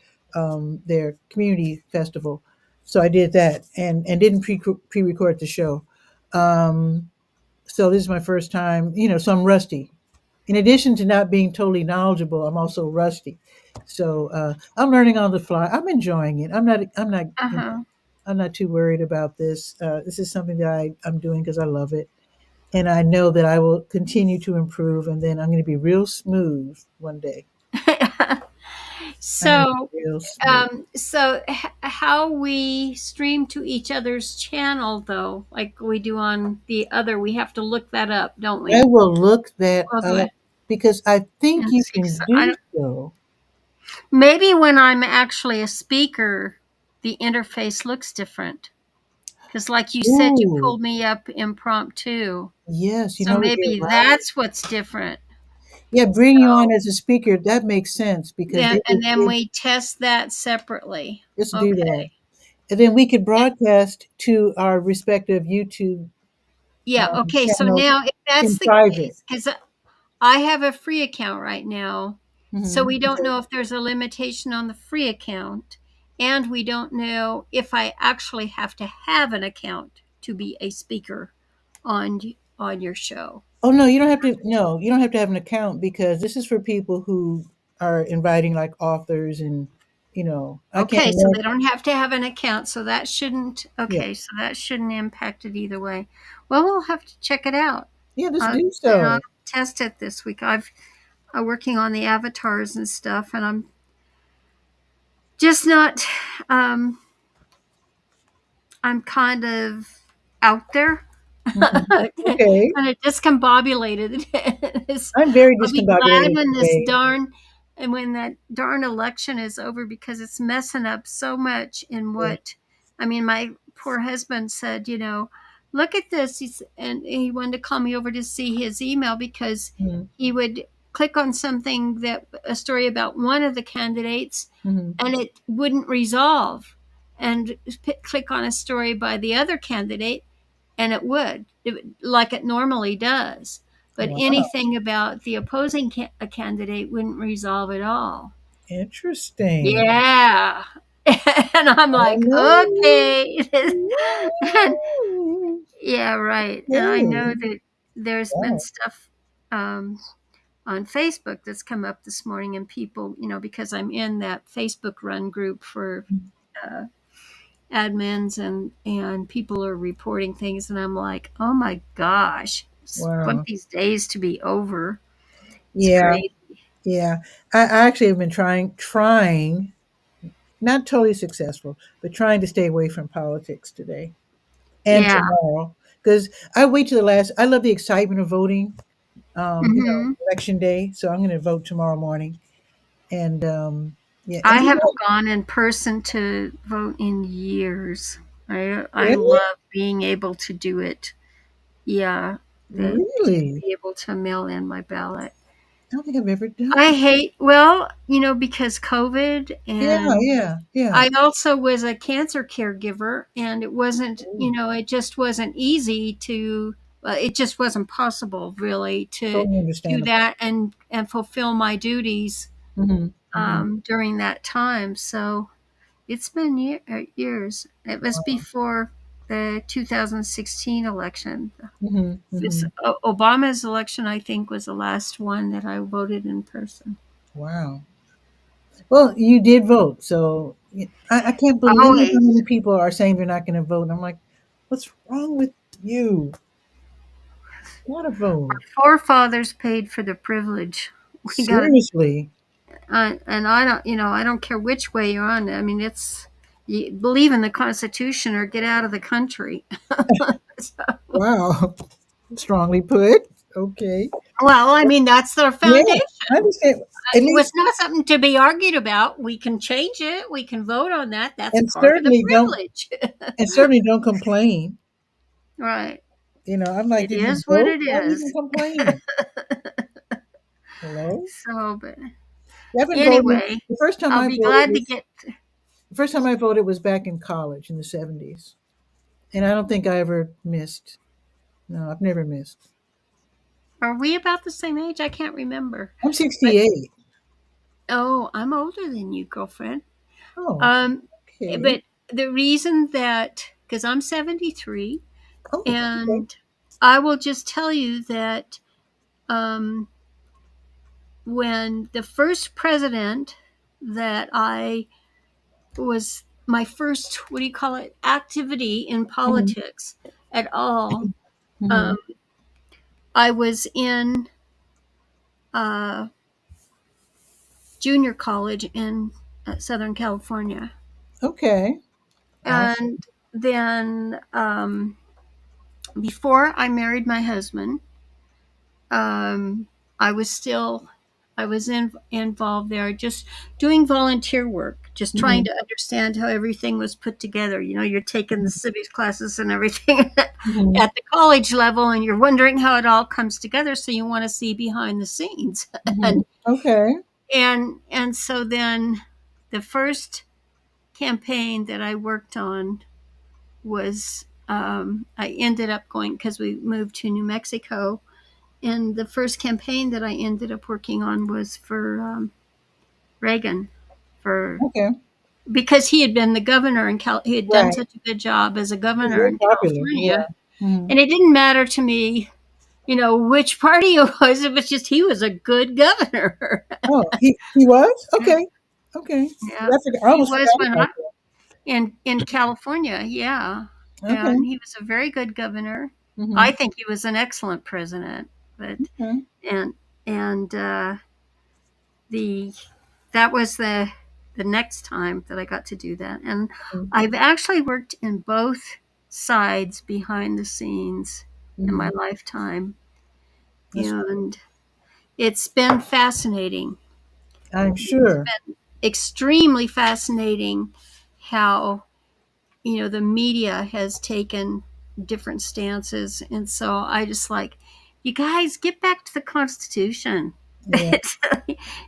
[SPEAKER 3] community festival. So I did that and didn't pre record the show. Um, so this is my first time, so I'm rusty. In addition to not being totally knowledgeable, I'm also rusty. So I'm learning on the fly. I'm enjoying it.
[SPEAKER 2] uh-huh.
[SPEAKER 3] I'm not too worried about this. This is something that I'm doing because I love it. And I know that I will continue to improve and then I'm going to be real smooth one day. I'm going to
[SPEAKER 2] So
[SPEAKER 3] be real smooth.
[SPEAKER 2] how we stream to each other's channel though, like we do on the other, we have to look that up, don't
[SPEAKER 3] I
[SPEAKER 2] we?
[SPEAKER 3] will look that
[SPEAKER 2] Well,
[SPEAKER 3] up because I think
[SPEAKER 2] and
[SPEAKER 3] you
[SPEAKER 2] see,
[SPEAKER 3] can
[SPEAKER 2] 'cause I
[SPEAKER 3] do
[SPEAKER 2] don't,
[SPEAKER 3] so.
[SPEAKER 2] maybe when I'm actually a speaker, the interface looks different. Because, like you said, you
[SPEAKER 3] Ooh,
[SPEAKER 2] pulled me up impromptu.
[SPEAKER 3] yes,
[SPEAKER 2] So
[SPEAKER 3] you're
[SPEAKER 2] maybe
[SPEAKER 3] right.
[SPEAKER 2] that's what's different.
[SPEAKER 3] Yeah, bring you on
[SPEAKER 2] So,
[SPEAKER 3] as a speaker. That makes sense because
[SPEAKER 2] then, and then we test that separately.
[SPEAKER 3] let's do
[SPEAKER 2] Okay.
[SPEAKER 3] that. And then we could broadcast to our respective YouTube
[SPEAKER 2] Yeah. Okay. So
[SPEAKER 3] channels
[SPEAKER 2] now, if that's
[SPEAKER 3] in
[SPEAKER 2] the
[SPEAKER 3] private.
[SPEAKER 2] case, because I have a free account right now, so
[SPEAKER 3] Hmm.
[SPEAKER 2] we don't know if there's a limitation on the free account, and we don't know if I actually have to have an account to be a speaker on on your show.
[SPEAKER 3] Oh no, you don't have to. No, you don't have to have an account because this is for people who are inviting like authors and I can't
[SPEAKER 2] Okay, so they
[SPEAKER 3] imagine.
[SPEAKER 2] don't have to have an account, so that shouldn't.
[SPEAKER 3] Yeah,
[SPEAKER 2] Okay, so that shouldn't impact it either way. Well, we'll have to check it out.
[SPEAKER 3] yeah, let's
[SPEAKER 2] Uh,
[SPEAKER 3] do
[SPEAKER 2] and I'll
[SPEAKER 3] so.
[SPEAKER 2] test it this week. I'm working on the avatars and stuff, and I'm just not. Um, I'm kind of out there,
[SPEAKER 3] Mhm.
[SPEAKER 2] kind
[SPEAKER 3] Okay,
[SPEAKER 2] of discombobulated.
[SPEAKER 3] I'm very
[SPEAKER 2] I'll be glad
[SPEAKER 3] discombobulated
[SPEAKER 2] when this
[SPEAKER 3] today.
[SPEAKER 2] darn and when that darn election is over because it's messing up so much in
[SPEAKER 3] Yeah.
[SPEAKER 2] what I mean. My poor husband said, look at this. And he wanted to call me over to see his email because
[SPEAKER 3] Mm-hmm.
[SPEAKER 2] he would click on something that a story about one of the candidates
[SPEAKER 3] Hmm.
[SPEAKER 2] and it wouldn't resolve and click on a story by the other candidate and like it normally does. But
[SPEAKER 3] Wow,
[SPEAKER 2] anything about the opposing a candidate wouldn't resolve at all.
[SPEAKER 3] interesting.
[SPEAKER 2] Yeah. And I'm
[SPEAKER 3] Oh
[SPEAKER 2] like,
[SPEAKER 3] no.
[SPEAKER 2] okay. And yeah, right. And I know
[SPEAKER 3] Okay.
[SPEAKER 2] that there's been
[SPEAKER 3] Wow.
[SPEAKER 2] stuff um, on Facebook that's come up this morning, and people, because I'm in that Facebook run group for uh, admins and people are reporting things and I'm like, "Oh my gosh. Want
[SPEAKER 3] Wow.
[SPEAKER 2] these days to be over." It's
[SPEAKER 3] Yeah.
[SPEAKER 2] crazy.
[SPEAKER 3] Yeah. I actually have been trying, not totally successful, but trying to stay away from politics today and
[SPEAKER 2] Yeah.
[SPEAKER 3] tomorrow. Because I wait to the last. I love the excitement of voting.
[SPEAKER 2] Mhm.
[SPEAKER 3] Election day. So I'm going to vote tomorrow morning. And yeah,
[SPEAKER 2] I
[SPEAKER 3] and
[SPEAKER 2] haven't gone in person to vote in years. I
[SPEAKER 3] really,
[SPEAKER 2] love being able to do it. Yeah, to
[SPEAKER 3] really,
[SPEAKER 2] be able to mail in my ballot.
[SPEAKER 3] I don't think I've ever done
[SPEAKER 2] I
[SPEAKER 3] it.
[SPEAKER 2] hate, well, because COVID,
[SPEAKER 3] Yeah,
[SPEAKER 2] and
[SPEAKER 3] yeah, yeah.
[SPEAKER 2] I also was a cancer caregiver, and it wasn't,
[SPEAKER 3] Ooh,
[SPEAKER 2] it just wasn't easy to, it just wasn't possible really to
[SPEAKER 3] totally
[SPEAKER 2] do
[SPEAKER 3] understandable.
[SPEAKER 2] that and fulfill my duties
[SPEAKER 3] Hmm, hmm.
[SPEAKER 2] during that time. So it's been years. It was before the 2016 election.
[SPEAKER 3] Hmm,
[SPEAKER 2] This
[SPEAKER 3] hmm.
[SPEAKER 2] Obama's election, I think, was the last one that I voted in person.
[SPEAKER 3] Wow. Well, you did vote, so I can't believe how
[SPEAKER 2] Always.
[SPEAKER 3] many people are saying they're not going to vote. I'm like, what's wrong with you? Gotta vote.
[SPEAKER 2] Forefathers paid for the privilege. We got to,
[SPEAKER 3] Seriously.
[SPEAKER 2] and I don't care which way you're on. I mean, it's you believe in the Constitution or get out of the country. So,
[SPEAKER 3] Wow. Strongly put. Okay.
[SPEAKER 2] well, I mean, that's their
[SPEAKER 3] Yeah, I
[SPEAKER 2] foundation.
[SPEAKER 3] understand. At
[SPEAKER 2] It
[SPEAKER 3] least,
[SPEAKER 2] was not something to be argued about. We can change it. We can vote on that. That's
[SPEAKER 3] and
[SPEAKER 2] part of the
[SPEAKER 3] certainly don't,
[SPEAKER 2] privilege.
[SPEAKER 3] and certainly don't complain.
[SPEAKER 2] Right.
[SPEAKER 3] I'm like,
[SPEAKER 2] It
[SPEAKER 3] did you
[SPEAKER 2] is what
[SPEAKER 3] vote?
[SPEAKER 2] it
[SPEAKER 3] Why are you even
[SPEAKER 2] is.
[SPEAKER 3] complaining? Hello?
[SPEAKER 2] So, but
[SPEAKER 3] I haven't voted.
[SPEAKER 2] anyway,
[SPEAKER 3] The first time
[SPEAKER 2] I'll
[SPEAKER 3] I
[SPEAKER 2] be
[SPEAKER 3] voted
[SPEAKER 2] glad to
[SPEAKER 3] was
[SPEAKER 2] get.
[SPEAKER 3] the first time I voted was back in college in the 70s. And I don't think I ever missed. No, I've never missed.
[SPEAKER 2] Are we about the same age? I can't remember.
[SPEAKER 3] I'm
[SPEAKER 2] But
[SPEAKER 3] 68.
[SPEAKER 2] oh, I'm older than you, girlfriend.
[SPEAKER 3] Oh,
[SPEAKER 2] Um,
[SPEAKER 3] okay.
[SPEAKER 2] but the reason that because I'm 73,
[SPEAKER 3] Oh, okay.
[SPEAKER 2] and I will just tell you that um, when the first president that I was my first, what do you call it, activity in
[SPEAKER 3] Hmm,
[SPEAKER 2] politics at all.
[SPEAKER 3] hmm.
[SPEAKER 2] Um, I was in uh, junior college in Southern California.
[SPEAKER 3] Okay. Awesome.
[SPEAKER 2] And then before I married my husband, um, I was still I was involved there, just doing volunteer work, just trying
[SPEAKER 3] Hmm,
[SPEAKER 2] to understand how everything was put together. You're taking the civics classes and everything
[SPEAKER 3] hmm,
[SPEAKER 2] at the college level, and you're wondering how it all comes together. So you want to see behind the scenes,
[SPEAKER 3] hmm.
[SPEAKER 2] and
[SPEAKER 3] Okay.
[SPEAKER 2] so then the first campaign that I worked on was I ended up going because we moved to New Mexico, and the first campaign that I ended up working on was for Reagan, for
[SPEAKER 3] Okay.
[SPEAKER 2] because he had been the governor in he had done
[SPEAKER 3] Right.
[SPEAKER 2] such a good job as a
[SPEAKER 3] It's
[SPEAKER 2] governor
[SPEAKER 3] very
[SPEAKER 2] in
[SPEAKER 3] popular. Yeah.
[SPEAKER 2] California,
[SPEAKER 3] Hmm.
[SPEAKER 2] and it didn't matter to me, which party it was. It was just he was a good governor.
[SPEAKER 3] Oh, he was? Okay. Okay.
[SPEAKER 2] Yeah,
[SPEAKER 3] I
[SPEAKER 2] he
[SPEAKER 3] almost
[SPEAKER 2] was
[SPEAKER 3] forgot
[SPEAKER 2] when
[SPEAKER 3] about
[SPEAKER 2] I in California. Yeah,
[SPEAKER 3] that. Okay.
[SPEAKER 2] and he was a very good governor.
[SPEAKER 3] Hmm.
[SPEAKER 2] I think he was an excellent president, but
[SPEAKER 3] Okay.
[SPEAKER 2] and and the that was the next time that I got to do that. And I've actually worked in both sides behind the scenes in my
[SPEAKER 3] Hmm.
[SPEAKER 2] lifetime,
[SPEAKER 3] That's,
[SPEAKER 2] and it's been fascinating.
[SPEAKER 3] I'm
[SPEAKER 2] It's
[SPEAKER 3] sure.
[SPEAKER 2] been extremely fascinating how the media has taken different stances, and so I just like, you guys get back to the Constitution.
[SPEAKER 3] Yeah.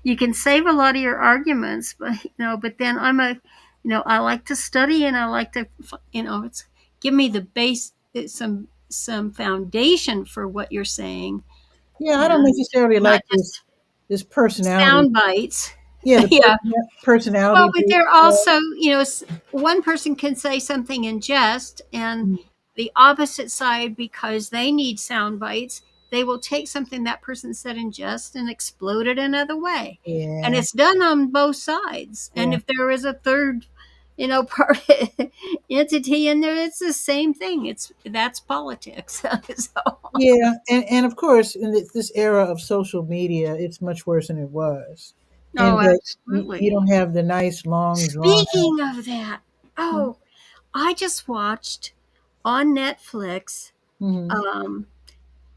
[SPEAKER 2] You can save a lot of your arguments, but then I like to study, and I like to it's give me the base, some foundation for what you're saying,
[SPEAKER 3] Yeah, I don't
[SPEAKER 2] and
[SPEAKER 3] necessarily
[SPEAKER 2] not
[SPEAKER 3] like
[SPEAKER 2] just
[SPEAKER 3] this personality.
[SPEAKER 2] sound bites.
[SPEAKER 3] Yeah, the
[SPEAKER 2] Yeah. Well,
[SPEAKER 3] personality
[SPEAKER 2] but
[SPEAKER 3] based
[SPEAKER 2] they're
[SPEAKER 3] stuff.
[SPEAKER 2] also, one person can say something in jest, and
[SPEAKER 3] Mm,
[SPEAKER 2] the opposite side, because they need sound bites, they will take something that person said in jest and explode it another way. And
[SPEAKER 3] yeah,
[SPEAKER 2] it's done on both sides. And
[SPEAKER 3] yeah,
[SPEAKER 2] if there is a third, part entity in there, it's the same thing. That's politics. So,
[SPEAKER 3] yeah, and of course, in this era of social media, it's much worse than it was,
[SPEAKER 2] oh,
[SPEAKER 3] and that you
[SPEAKER 2] absolutely.
[SPEAKER 3] don't have the nice, long, drawn out.
[SPEAKER 2] Speaking of that, oh, I just watched on Netflix.
[SPEAKER 3] Mm-hmm.
[SPEAKER 2] Um,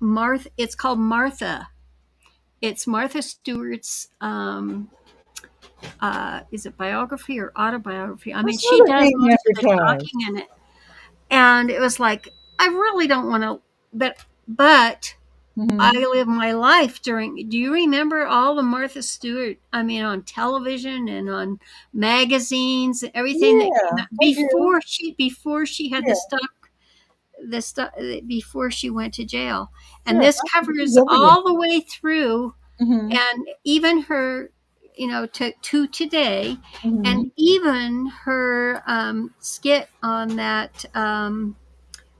[SPEAKER 2] Martha. It's called Martha. It's Martha Stewart's. Is it biography or autobiography? I
[SPEAKER 3] I
[SPEAKER 2] mean,
[SPEAKER 3] saw
[SPEAKER 2] she
[SPEAKER 3] that
[SPEAKER 2] does
[SPEAKER 3] being
[SPEAKER 2] most of the
[SPEAKER 3] advertised.
[SPEAKER 2] talking in it, and it was like, I really don't want to, but I
[SPEAKER 3] Mhm.
[SPEAKER 2] lived my life during. Do you remember all the Martha Stewart? I mean, on television and on magazines, everything that came
[SPEAKER 3] Yeah,
[SPEAKER 2] out
[SPEAKER 3] I do.
[SPEAKER 2] before she had
[SPEAKER 3] Yeah,
[SPEAKER 2] the stuff before she went to jail, and
[SPEAKER 3] sure.
[SPEAKER 2] this
[SPEAKER 3] She's
[SPEAKER 2] covers
[SPEAKER 3] everywhere.
[SPEAKER 2] all the way through,
[SPEAKER 3] Mhm.
[SPEAKER 2] and even her, to today,
[SPEAKER 3] Mhm.
[SPEAKER 2] and even her skit on that.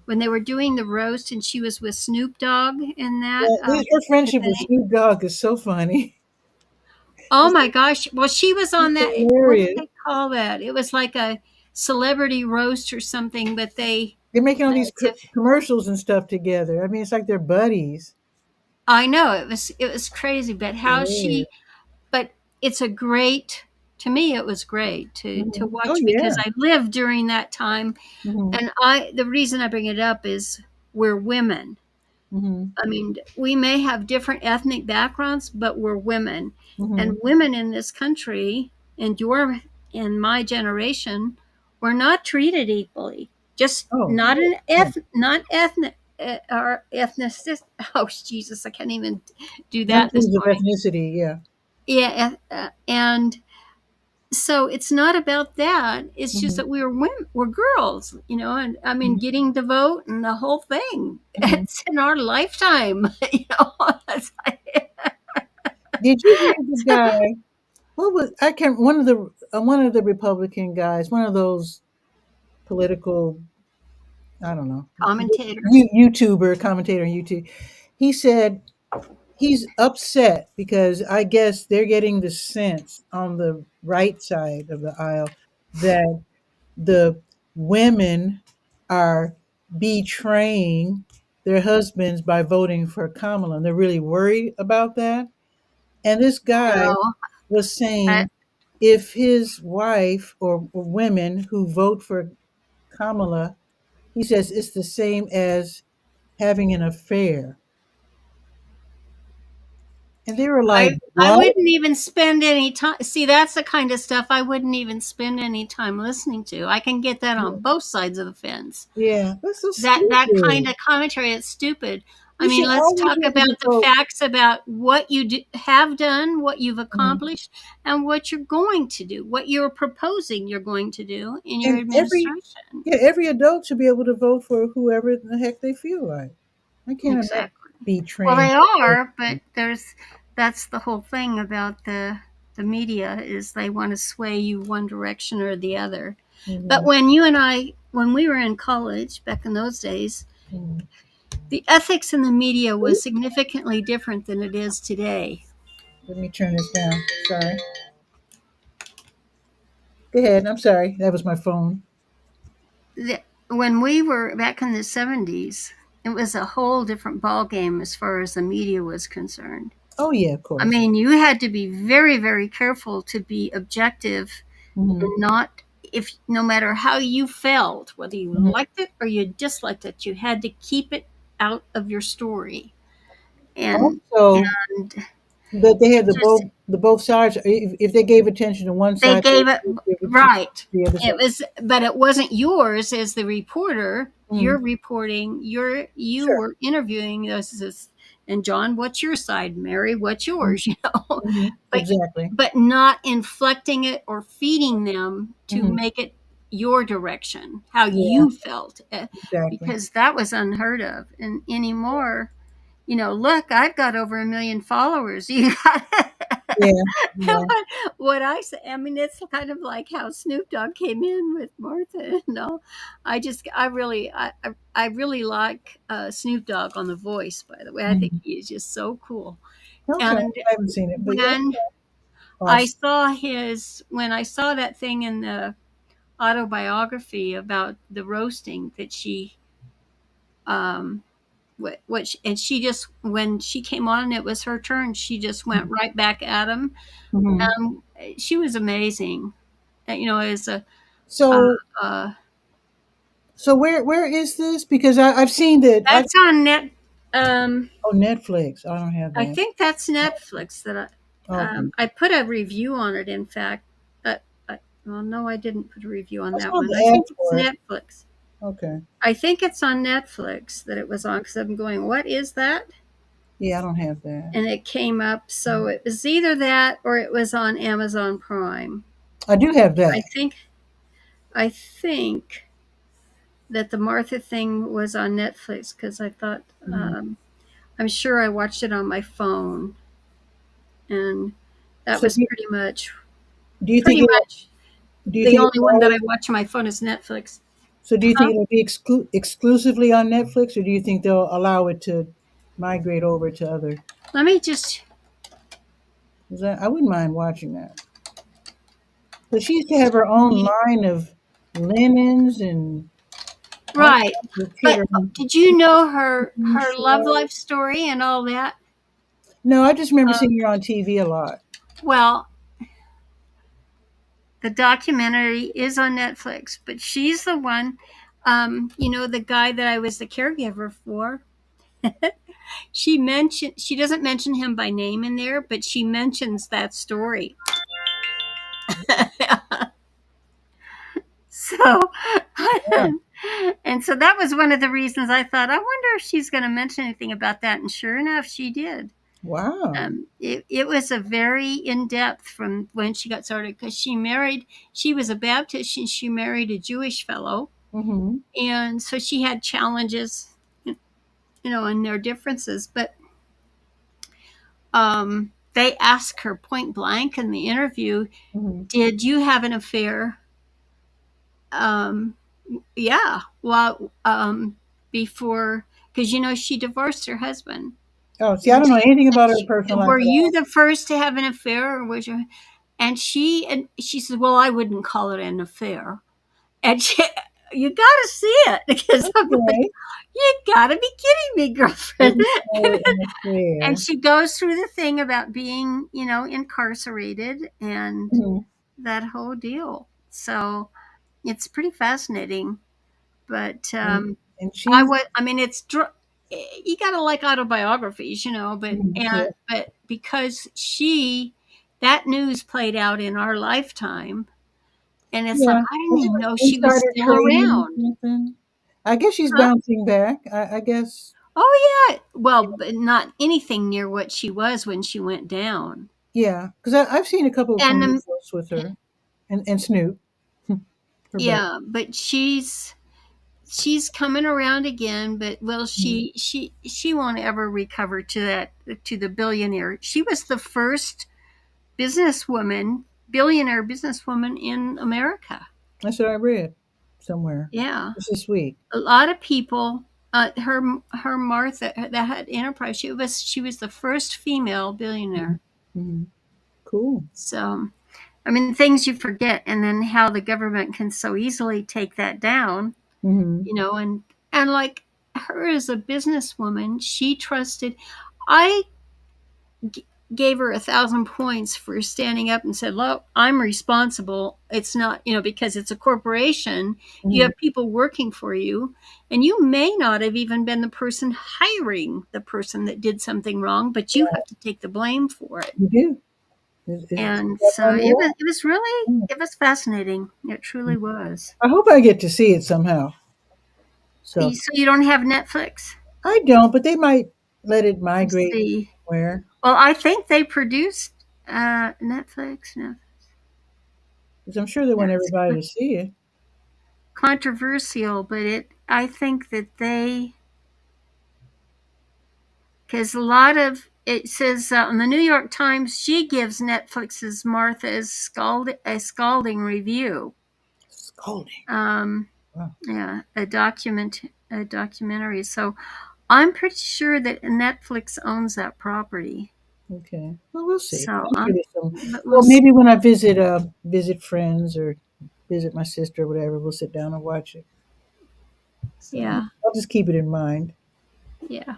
[SPEAKER 2] When they were doing the roast and she was with Snoop Dogg in that.
[SPEAKER 3] Yeah, her
[SPEAKER 2] What's
[SPEAKER 3] friendship
[SPEAKER 2] the
[SPEAKER 3] with
[SPEAKER 2] name?
[SPEAKER 3] Snoop Dogg is so funny.
[SPEAKER 2] Oh
[SPEAKER 3] It's
[SPEAKER 2] my gosh! Well, she was on that. What did
[SPEAKER 3] hilarious.
[SPEAKER 2] they call that? It was like a celebrity roast or something. But they,
[SPEAKER 3] They're making all these
[SPEAKER 2] it's a,
[SPEAKER 3] commercials and stuff together. I mean, it's like they're buddies.
[SPEAKER 2] I know it was crazy. But how
[SPEAKER 3] Hilarious.
[SPEAKER 2] she, but it's a great. To me, it was great to
[SPEAKER 3] Mhm. Oh
[SPEAKER 2] watch because
[SPEAKER 3] yeah.
[SPEAKER 2] I lived during that time,
[SPEAKER 3] Mhm.
[SPEAKER 2] and the reason I bring it up is we're women.
[SPEAKER 3] Mhm.
[SPEAKER 2] I mean, we may have different ethnic backgrounds, but we're women.
[SPEAKER 3] Mhm.
[SPEAKER 2] And women in this country, and your and my generation, were not treated equally. Just
[SPEAKER 3] Oh
[SPEAKER 2] not
[SPEAKER 3] no.
[SPEAKER 2] an
[SPEAKER 3] No.
[SPEAKER 2] not ethnic or ethnicist. Oh Jesus, I can't even do
[SPEAKER 3] Not in
[SPEAKER 2] that this
[SPEAKER 3] terms of
[SPEAKER 2] morning.
[SPEAKER 3] ethnicity. Yeah.
[SPEAKER 2] Yeah, and so it's not about that. It's just
[SPEAKER 3] Mhm.
[SPEAKER 2] that we're women, we're girls, and I mean,
[SPEAKER 3] Mhm.
[SPEAKER 2] getting the vote and the whole thing.
[SPEAKER 3] Mhm.
[SPEAKER 2] It's in our lifetime, you know. It's like-
[SPEAKER 3] Did you hear the guy? What was I can't one of the Republican guys, one of those political, I don't know,
[SPEAKER 2] commentator.
[SPEAKER 3] YouTuber commentator on YouTube. He said he's upset because I guess they're getting the sense on the right side of the aisle that the women are betraying their husbands by voting for Kamala. And they're really worried about that. And this guy
[SPEAKER 2] No,
[SPEAKER 3] was
[SPEAKER 2] I,
[SPEAKER 3] saying if his wife or women who vote for Kamala, he says it's the same as having an affair. And they were like,
[SPEAKER 2] I
[SPEAKER 3] what?
[SPEAKER 2] wouldn't even spend any time. See, that's the kind of stuff I wouldn't even spend any time listening to. I can get that on both sides of the fence.
[SPEAKER 3] Yeah, that's so
[SPEAKER 2] That kind
[SPEAKER 3] stupid.
[SPEAKER 2] of commentary is stupid. I
[SPEAKER 3] You
[SPEAKER 2] mean,
[SPEAKER 3] should
[SPEAKER 2] let's
[SPEAKER 3] always
[SPEAKER 2] talk
[SPEAKER 3] be able
[SPEAKER 2] about
[SPEAKER 3] to
[SPEAKER 2] the
[SPEAKER 3] vote.
[SPEAKER 2] facts about what you have done, what you've
[SPEAKER 3] Mhm.
[SPEAKER 2] accomplished, and what you're going to do, what you're proposing you're going to do in your
[SPEAKER 3] And
[SPEAKER 2] administration.
[SPEAKER 3] every adult should be able to vote for whoever the heck they feel like. I can't imagine
[SPEAKER 2] Exactly.
[SPEAKER 3] be
[SPEAKER 2] Well,
[SPEAKER 3] trained.
[SPEAKER 2] they are, but that's the whole thing about the media is they want to sway you one direction or the other. But
[SPEAKER 3] Mhm,
[SPEAKER 2] when we were in college back in those days,
[SPEAKER 3] mhm.
[SPEAKER 2] the ethics in the media was significantly different than it is today.
[SPEAKER 3] Let me turn this down. Sorry. Go ahead. I'm sorry. That was my phone.
[SPEAKER 2] When we were back in the 70s, it was a whole different ball game as far as the media was concerned.
[SPEAKER 3] Oh yeah, of
[SPEAKER 2] I
[SPEAKER 3] course.
[SPEAKER 2] mean, you had to be very, very careful to be objective and
[SPEAKER 3] Hmm.
[SPEAKER 2] not, if no matter how you felt, whether you
[SPEAKER 3] Hmm.
[SPEAKER 2] liked it or you disliked it, you had to keep it out of your story. And
[SPEAKER 3] Also,
[SPEAKER 2] and
[SPEAKER 3] that they had
[SPEAKER 2] it just
[SPEAKER 3] the both sides. If they gave attention to one
[SPEAKER 2] they
[SPEAKER 3] side,
[SPEAKER 2] gave it
[SPEAKER 3] they give attention
[SPEAKER 2] right.
[SPEAKER 3] to the other
[SPEAKER 2] It
[SPEAKER 3] side.
[SPEAKER 2] was, but it wasn't yours as the reporter.
[SPEAKER 3] Mm,
[SPEAKER 2] You're reporting. You
[SPEAKER 3] sure.
[SPEAKER 2] were interviewing this. And John, what's your side? Mary, what's
[SPEAKER 3] Mm,
[SPEAKER 2] yours? You know,
[SPEAKER 3] hmm.
[SPEAKER 2] but
[SPEAKER 3] Exactly.
[SPEAKER 2] not inflecting it or feeding them to
[SPEAKER 3] Hmm.
[SPEAKER 2] make it your direction, how
[SPEAKER 3] Yeah.
[SPEAKER 2] you felt,
[SPEAKER 3] Exactly.
[SPEAKER 2] because that was unheard of. And anymore, look, I've got over 1 million followers. You got
[SPEAKER 3] Yeah. Yeah.
[SPEAKER 2] what I say. I mean, it's kind of like how Snoop Dogg came in with Martha. No, I really like Snoop Dogg on The Voice. By the way, I think
[SPEAKER 3] Mhm.
[SPEAKER 2] he is just so cool.
[SPEAKER 3] Okay.
[SPEAKER 2] And
[SPEAKER 3] I haven't seen it, but yeah.
[SPEAKER 2] when
[SPEAKER 3] Awesome.
[SPEAKER 2] when I saw that thing in the autobiography about the roasting that she um and she just, when she came on, it was her turn, she just went right back at him.
[SPEAKER 3] Hmm.
[SPEAKER 2] She was amazing, as a uh,
[SPEAKER 3] So
[SPEAKER 2] uh,
[SPEAKER 3] so where is this? Because I've seen that. I
[SPEAKER 2] that's on net.
[SPEAKER 3] Oh, Netflix. I don't have
[SPEAKER 2] I
[SPEAKER 3] that.
[SPEAKER 2] think that's Netflix.
[SPEAKER 3] Okay.
[SPEAKER 2] I put a review on it, in fact, but well, no, I didn't put a review on
[SPEAKER 3] I
[SPEAKER 2] that
[SPEAKER 3] saw
[SPEAKER 2] one. I
[SPEAKER 3] the ad
[SPEAKER 2] think it's
[SPEAKER 3] for it.
[SPEAKER 2] Netflix.
[SPEAKER 3] Okay.
[SPEAKER 2] I think it's on Netflix that it was on, because I'm going, what is that?
[SPEAKER 3] Yeah, I don't have that.
[SPEAKER 2] and it came up. So it was either that or it was on Amazon Prime.
[SPEAKER 3] I do have
[SPEAKER 2] I
[SPEAKER 3] that.
[SPEAKER 2] think I think that the Martha thing was on Netflix because I thought
[SPEAKER 3] Mhm.
[SPEAKER 2] I'm sure I watched it on my phone, and that
[SPEAKER 3] So
[SPEAKER 2] was
[SPEAKER 3] do you think
[SPEAKER 2] pretty
[SPEAKER 3] it'll
[SPEAKER 2] much
[SPEAKER 3] do you
[SPEAKER 2] the
[SPEAKER 3] think
[SPEAKER 2] only
[SPEAKER 3] it'll
[SPEAKER 2] one that I
[SPEAKER 3] always
[SPEAKER 2] watch on my phone is Netflix.
[SPEAKER 3] so do you
[SPEAKER 2] Huh?
[SPEAKER 3] think it'll be exclusively on Netflix, or do you think they'll allow it to migrate over to other?
[SPEAKER 2] Let me just
[SPEAKER 3] 'Cause I wouldn't mind watching that. But she used to have her own
[SPEAKER 2] see.
[SPEAKER 3] line of linens and all
[SPEAKER 2] Right.
[SPEAKER 3] kinds of. She had
[SPEAKER 2] But
[SPEAKER 3] her own
[SPEAKER 2] did you know her love
[SPEAKER 3] show.
[SPEAKER 2] life story and all that?
[SPEAKER 3] No, I just remember
[SPEAKER 2] Um,
[SPEAKER 3] seeing her on TV a lot.
[SPEAKER 2] well, the documentary is on Netflix, but she's the one. The guy that I was the caregiver for. She doesn't mention him by name in there, but she mentions that story. So,
[SPEAKER 3] Yeah.
[SPEAKER 2] and so that was one of the reasons I thought, I wonder if she's going to mention anything about that. And sure enough, she did.
[SPEAKER 3] Wow.
[SPEAKER 2] It was a very in depth from when she got started because she was a Baptist and she married a Jewish fellow.
[SPEAKER 3] Mm-hmm.
[SPEAKER 2] And so she had challenges, and their differences. But they asked her point blank in the interview,
[SPEAKER 3] Mm-hmm.
[SPEAKER 2] did you have an affair? Um, yeah. Well, before, because she divorced her husband.
[SPEAKER 3] Oh, see, I
[SPEAKER 2] And
[SPEAKER 3] don't know anything about her personal life
[SPEAKER 2] were
[SPEAKER 3] at
[SPEAKER 2] you
[SPEAKER 3] all.
[SPEAKER 2] the first to have an affair, or was your? And she said, "Well, I wouldn't call it an affair." And you got to see it because I'm like,
[SPEAKER 3] Okay.
[SPEAKER 2] "You got to be kidding me, girlfriend!"
[SPEAKER 3] Wouldn't call it an
[SPEAKER 2] And
[SPEAKER 3] affair.
[SPEAKER 2] she goes through the thing about being, incarcerated and
[SPEAKER 3] Mhm.
[SPEAKER 2] that whole deal. So it's pretty fascinating. But
[SPEAKER 3] And, and
[SPEAKER 2] I
[SPEAKER 3] she's
[SPEAKER 2] would. I mean, you got to like autobiographies, But
[SPEAKER 3] yeah,
[SPEAKER 2] because that news played out in our lifetime, and it's like
[SPEAKER 3] yeah.
[SPEAKER 2] I didn't
[SPEAKER 3] And it
[SPEAKER 2] even
[SPEAKER 3] was
[SPEAKER 2] know she was
[SPEAKER 3] insider
[SPEAKER 2] still
[SPEAKER 3] trading
[SPEAKER 2] around.
[SPEAKER 3] or something. I guess she's
[SPEAKER 2] Huh?
[SPEAKER 3] bouncing back. I guess.
[SPEAKER 2] Oh yeah. Well, but not anything near what she was when she went down.
[SPEAKER 3] Yeah, because I've seen a couple of
[SPEAKER 2] And
[SPEAKER 3] commercials with her and Snoop, her buddy.
[SPEAKER 2] yeah, but she's coming around again. But well,
[SPEAKER 3] Mhm.
[SPEAKER 2] she won't ever recover to the billionaire. She was the first billionaire businesswoman in America.
[SPEAKER 3] That's what I read somewhere.
[SPEAKER 2] Yeah,
[SPEAKER 3] This is sweet.
[SPEAKER 2] a lot of people. Her Martha that had enterprise. She was the first female billionaire.
[SPEAKER 3] Hmm. Cool.
[SPEAKER 2] So I mean, things you forget, and then how the government can so easily take that down.
[SPEAKER 3] Hmm.
[SPEAKER 2] And like her as a businesswoman, she trusted. I gave her 1,000 points for standing up and said, look, I'm responsible. It's not, because it's a corporation. You
[SPEAKER 3] Hmm.
[SPEAKER 2] have people working for you, and you may not have even been the person hiring the person that did something wrong, but you have to take the blame for it.
[SPEAKER 3] You do. It's
[SPEAKER 2] And
[SPEAKER 3] up
[SPEAKER 2] so
[SPEAKER 3] on the wall.
[SPEAKER 2] it was fascinating. It truly was.
[SPEAKER 3] I hope I get to see it somehow. So
[SPEAKER 2] So you don't have Netflix?
[SPEAKER 3] I don't, but they might let it
[SPEAKER 2] Let's
[SPEAKER 3] migrate
[SPEAKER 2] see.
[SPEAKER 3] somewhere.
[SPEAKER 2] Well, I think they produced Netflix. No,
[SPEAKER 3] Because I'm sure they want
[SPEAKER 2] that's
[SPEAKER 3] everybody to see it.
[SPEAKER 2] controversial, but I think that because a lot of it says on the New York Times, she gives Netflix's Martha a scalding review.
[SPEAKER 3] Scolding.
[SPEAKER 2] Um,
[SPEAKER 3] Wow.
[SPEAKER 2] yeah, a documentary. So I'm pretty sure that Netflix owns that property.
[SPEAKER 3] Okay. Well, we'll see.
[SPEAKER 2] So
[SPEAKER 3] I'm sure there's some.
[SPEAKER 2] but we'll
[SPEAKER 3] Well,
[SPEAKER 2] see.
[SPEAKER 3] maybe when I visit friends or visit my sister or whatever, we'll sit down and watch it. So
[SPEAKER 2] Yeah,
[SPEAKER 3] I'll just keep it in mind.
[SPEAKER 2] yeah.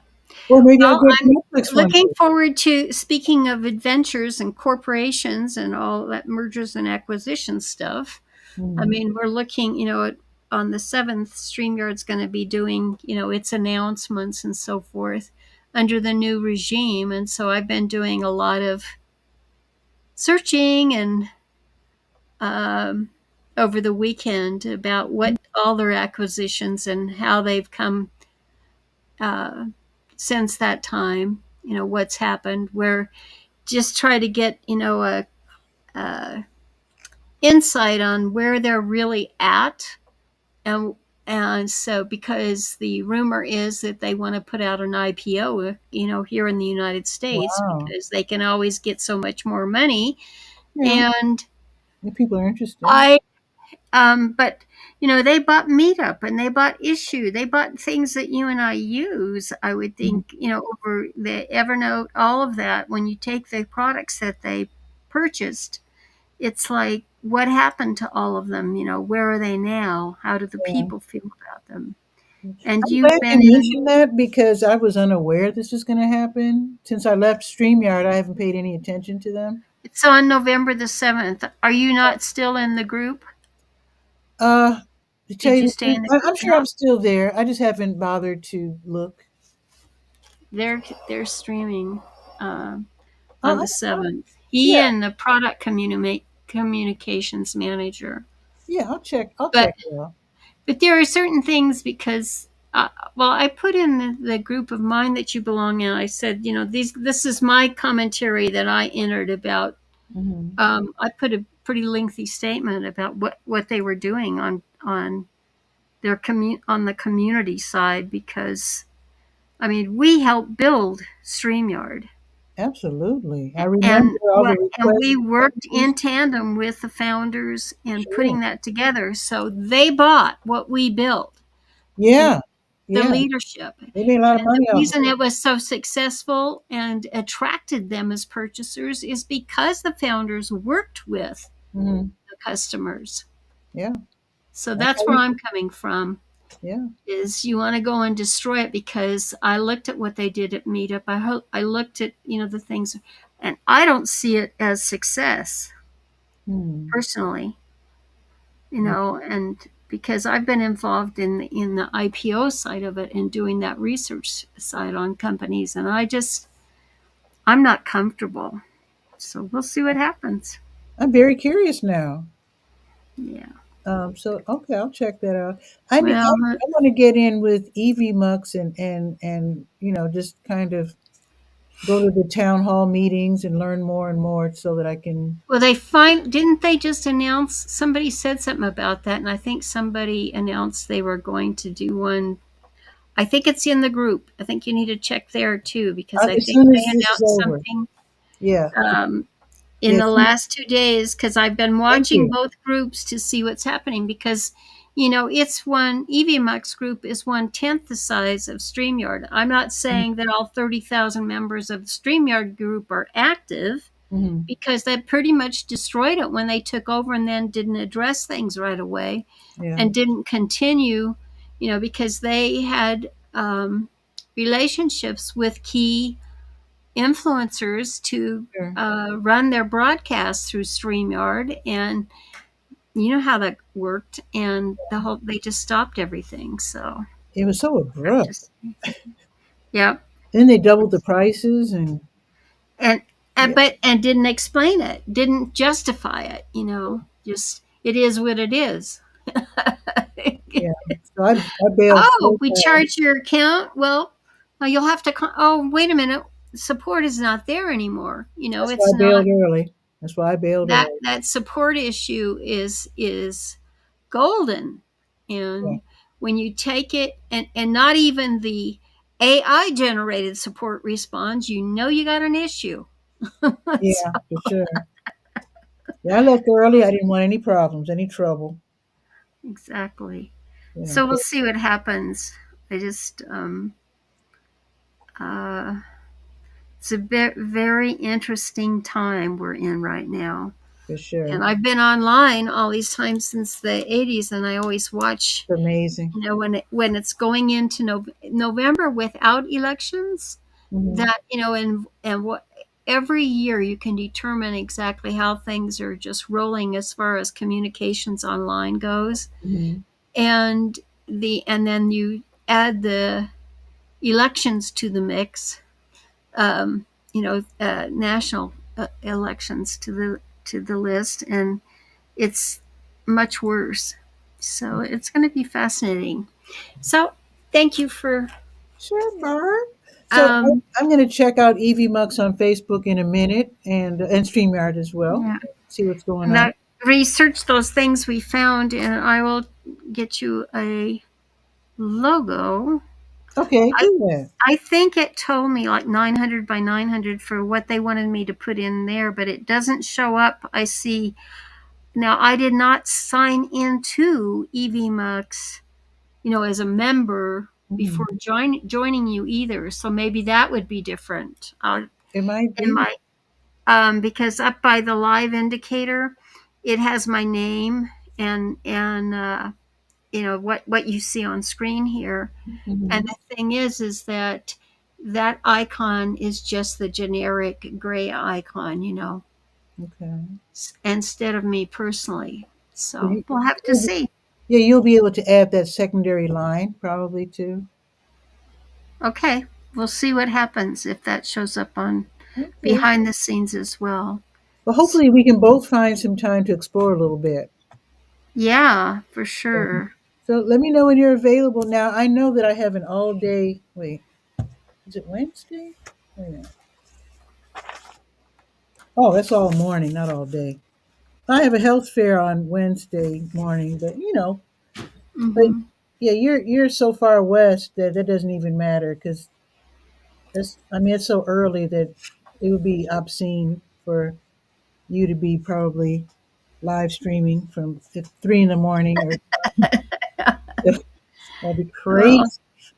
[SPEAKER 3] Or maybe I'll
[SPEAKER 2] Well,
[SPEAKER 3] get
[SPEAKER 2] I'm
[SPEAKER 3] Netflix one
[SPEAKER 2] looking
[SPEAKER 3] day.
[SPEAKER 2] forward to speaking of adventures and corporations and all that mergers and acquisition stuff. I
[SPEAKER 3] Mhm.
[SPEAKER 2] mean, we're looking, on the 7th, StreamYard's going to be doing, its announcements and so forth under the new regime. And so I've been doing a lot of searching and um, over the weekend about what all their acquisitions and how they've come uh, since that time. what's happened, where just try to get, a insight on where they're really at. And so, because the rumor is that they want to put out an IPO, here in the United States,
[SPEAKER 3] Wow.
[SPEAKER 2] because they can always get so much more money.
[SPEAKER 3] Yeah.
[SPEAKER 2] And
[SPEAKER 3] The people are interested.
[SPEAKER 2] I but they bought Meetup, and they bought Issue. They bought things that you and I use. I would
[SPEAKER 3] Mhm.
[SPEAKER 2] think, over the Evernote, all of that. When you take the products that they purchased, it's like, what happened to all of them? Where are they now? How do the
[SPEAKER 3] Yeah.
[SPEAKER 2] people feel about them? And
[SPEAKER 3] I'm
[SPEAKER 2] you've
[SPEAKER 3] glad
[SPEAKER 2] been
[SPEAKER 3] you
[SPEAKER 2] in.
[SPEAKER 3] mentioned that because I was unaware this was going to happen. Since I left StreamYard, I haven't paid any attention to them.
[SPEAKER 2] It's on November the 7th. Are you not still in the group?
[SPEAKER 3] Uh, to tell
[SPEAKER 2] Did
[SPEAKER 3] you
[SPEAKER 2] you
[SPEAKER 3] the
[SPEAKER 2] stay
[SPEAKER 3] truth,
[SPEAKER 2] in the
[SPEAKER 3] I'm
[SPEAKER 2] group
[SPEAKER 3] sure I'm
[SPEAKER 2] now?
[SPEAKER 3] still there. I just haven't bothered to look.
[SPEAKER 2] They're streaming on the
[SPEAKER 3] Uh,
[SPEAKER 2] 7th. He
[SPEAKER 3] yeah,
[SPEAKER 2] and the product communications manager.
[SPEAKER 3] yeah. I'll
[SPEAKER 2] But
[SPEAKER 3] check it out.
[SPEAKER 2] there are certain things, because well, I put in the group of mine that you belong in. I said, this is my commentary that I entered about.
[SPEAKER 3] Hmm.
[SPEAKER 2] I put a pretty lengthy statement about what they were doing on their on the community side, because I mean, we helped build StreamYard.
[SPEAKER 3] Absolutely. I remember
[SPEAKER 2] And
[SPEAKER 3] all the
[SPEAKER 2] we
[SPEAKER 3] requests and
[SPEAKER 2] worked
[SPEAKER 3] changes.
[SPEAKER 2] in tandem with the founders in
[SPEAKER 3] Sure.
[SPEAKER 2] putting that together. So they bought what we built, you know,
[SPEAKER 3] Yeah.
[SPEAKER 2] the
[SPEAKER 3] Yeah.
[SPEAKER 2] leadership.
[SPEAKER 3] They made a lot of
[SPEAKER 2] And the
[SPEAKER 3] money off of
[SPEAKER 2] reason it was so successful and attracted them as purchasers is because the founders worked with
[SPEAKER 3] it. Hmm.
[SPEAKER 2] the customers.
[SPEAKER 3] Yeah.
[SPEAKER 2] So
[SPEAKER 3] That's
[SPEAKER 2] that's
[SPEAKER 3] how
[SPEAKER 2] where
[SPEAKER 3] you.
[SPEAKER 2] I'm coming from.
[SPEAKER 3] Yeah.
[SPEAKER 2] Is you want to go and destroy it, because I looked at what they did at Meetup. I looked at, the things, and I don't see it as success
[SPEAKER 3] Hmm.
[SPEAKER 2] personally, and because I've been involved in the IPO side of it and doing that research side on companies, and I'm not comfortable. So we'll see what happens.
[SPEAKER 3] I'm very curious now.
[SPEAKER 2] Yeah.
[SPEAKER 3] So okay, I'll check that out. I
[SPEAKER 2] Well,
[SPEAKER 3] want to get in with Evie Mux and just kind of go to the town hall meetings and learn more and more so that I can.
[SPEAKER 2] didn't they just announce, somebody said something about that, and I think somebody announced they were going to do one. I think it's in the group. I think you need to check there too, because I
[SPEAKER 3] As
[SPEAKER 2] think
[SPEAKER 3] soon
[SPEAKER 2] they
[SPEAKER 3] as this is
[SPEAKER 2] announced
[SPEAKER 3] over,
[SPEAKER 2] something
[SPEAKER 3] yeah,
[SPEAKER 2] um, in
[SPEAKER 3] yeah.
[SPEAKER 2] the last 2 days, because I've been
[SPEAKER 3] Thank
[SPEAKER 2] watching
[SPEAKER 3] you.
[SPEAKER 2] both groups to see what's happening, because it's one EVMux group is 1/10 the size of StreamYard. I'm not saying that all 30,000 members of the StreamYard group are active,
[SPEAKER 3] Hmm.
[SPEAKER 2] because they pretty much destroyed it when they took over, and then didn't address things right away,
[SPEAKER 3] Yeah,
[SPEAKER 2] and didn't continue, because they had relationships with key influencers to
[SPEAKER 3] sure.
[SPEAKER 2] run their broadcasts through StreamYard, and you know how that worked, and they just stopped everything. So
[SPEAKER 3] It was so
[SPEAKER 2] I'm
[SPEAKER 3] abrupt.
[SPEAKER 2] just, yeah.
[SPEAKER 3] Then they doubled the prices, and
[SPEAKER 2] and
[SPEAKER 3] yeah,
[SPEAKER 2] and didn't explain it, didn't justify it, just, it is what it is.
[SPEAKER 3] yeah. So I bailed
[SPEAKER 2] Oh,
[SPEAKER 3] so
[SPEAKER 2] we
[SPEAKER 3] fast.
[SPEAKER 2] charge your account. Well, you'll have to oh, wait a minute, support is not there anymore.
[SPEAKER 3] That's why
[SPEAKER 2] It's
[SPEAKER 3] I bailed
[SPEAKER 2] not.
[SPEAKER 3] early. That's why I bailed early.
[SPEAKER 2] That support issue is golden.
[SPEAKER 3] Yeah,
[SPEAKER 2] And when you take it, and not even the AI generated support responds, you got an issue.
[SPEAKER 3] yeah, for sure. Yeah, I left early. I didn't want any problems, any trouble.
[SPEAKER 2] Exactly.
[SPEAKER 3] You know,
[SPEAKER 2] So we'll see what happens. I just uh it's a very interesting time we're in right now.
[SPEAKER 3] for sure.
[SPEAKER 2] And I've been online all these times since the 80s, and I always watch,
[SPEAKER 3] It's amazing.
[SPEAKER 2] when it's going into November without elections,
[SPEAKER 3] Hmm.
[SPEAKER 2] that, and what, every year you can determine exactly how things are just rolling as far as communications online goes.
[SPEAKER 3] Hmm.
[SPEAKER 2] And and then you add the elections to the mix, national elections to the list, and it's much worse. So it's going to be fascinating. So thank you for
[SPEAKER 3] Sure, Barb. So
[SPEAKER 2] Um,
[SPEAKER 3] I'm going to check out Evie Mux on Facebook in a minute, and StreamYard as well.
[SPEAKER 2] yeah.
[SPEAKER 3] See what's going on.
[SPEAKER 2] Now, research those things we found, and I will get you a logo.
[SPEAKER 3] Okay,
[SPEAKER 2] I
[SPEAKER 3] do that.
[SPEAKER 2] I think it told me like 900 by 900 for what they wanted me to put in there, but it doesn't show up. I see now. I did not sign into EVMux, as a member before
[SPEAKER 3] Mhm.
[SPEAKER 2] joining you either. So maybe that would be different.
[SPEAKER 3] It might
[SPEAKER 2] In
[SPEAKER 3] be.
[SPEAKER 2] my because up by the live indicator, it has my name and what you see on screen here. And
[SPEAKER 3] Mhm.
[SPEAKER 2] the thing is that that icon is just the generic gray icon,
[SPEAKER 3] Okay.
[SPEAKER 2] instead of me personally.
[SPEAKER 3] So
[SPEAKER 2] So we'll have to see.
[SPEAKER 3] yeah, you'll be able to add that secondary line probably too.
[SPEAKER 2] Okay, we'll see what happens if that shows up on
[SPEAKER 3] Okay.
[SPEAKER 2] behind the scenes as well.
[SPEAKER 3] Well,
[SPEAKER 2] So,
[SPEAKER 3] hopefully we can both find some time to explore a little bit.
[SPEAKER 2] yeah, for
[SPEAKER 3] So,
[SPEAKER 2] sure.
[SPEAKER 3] so let me know when you're available. Now I know that I have an all day. Wait, is it Wednesday? Wait a minute. Oh, that's all morning, not all day. I have a health fair on Wednesday morning, but but
[SPEAKER 2] Hmm.
[SPEAKER 3] yeah, you're so far west that that doesn't even matter because that's I mean it's so early that it would be obscene for you to be probably live streaming from at 3 in the morning or that'd be
[SPEAKER 2] Well,
[SPEAKER 3] crazy.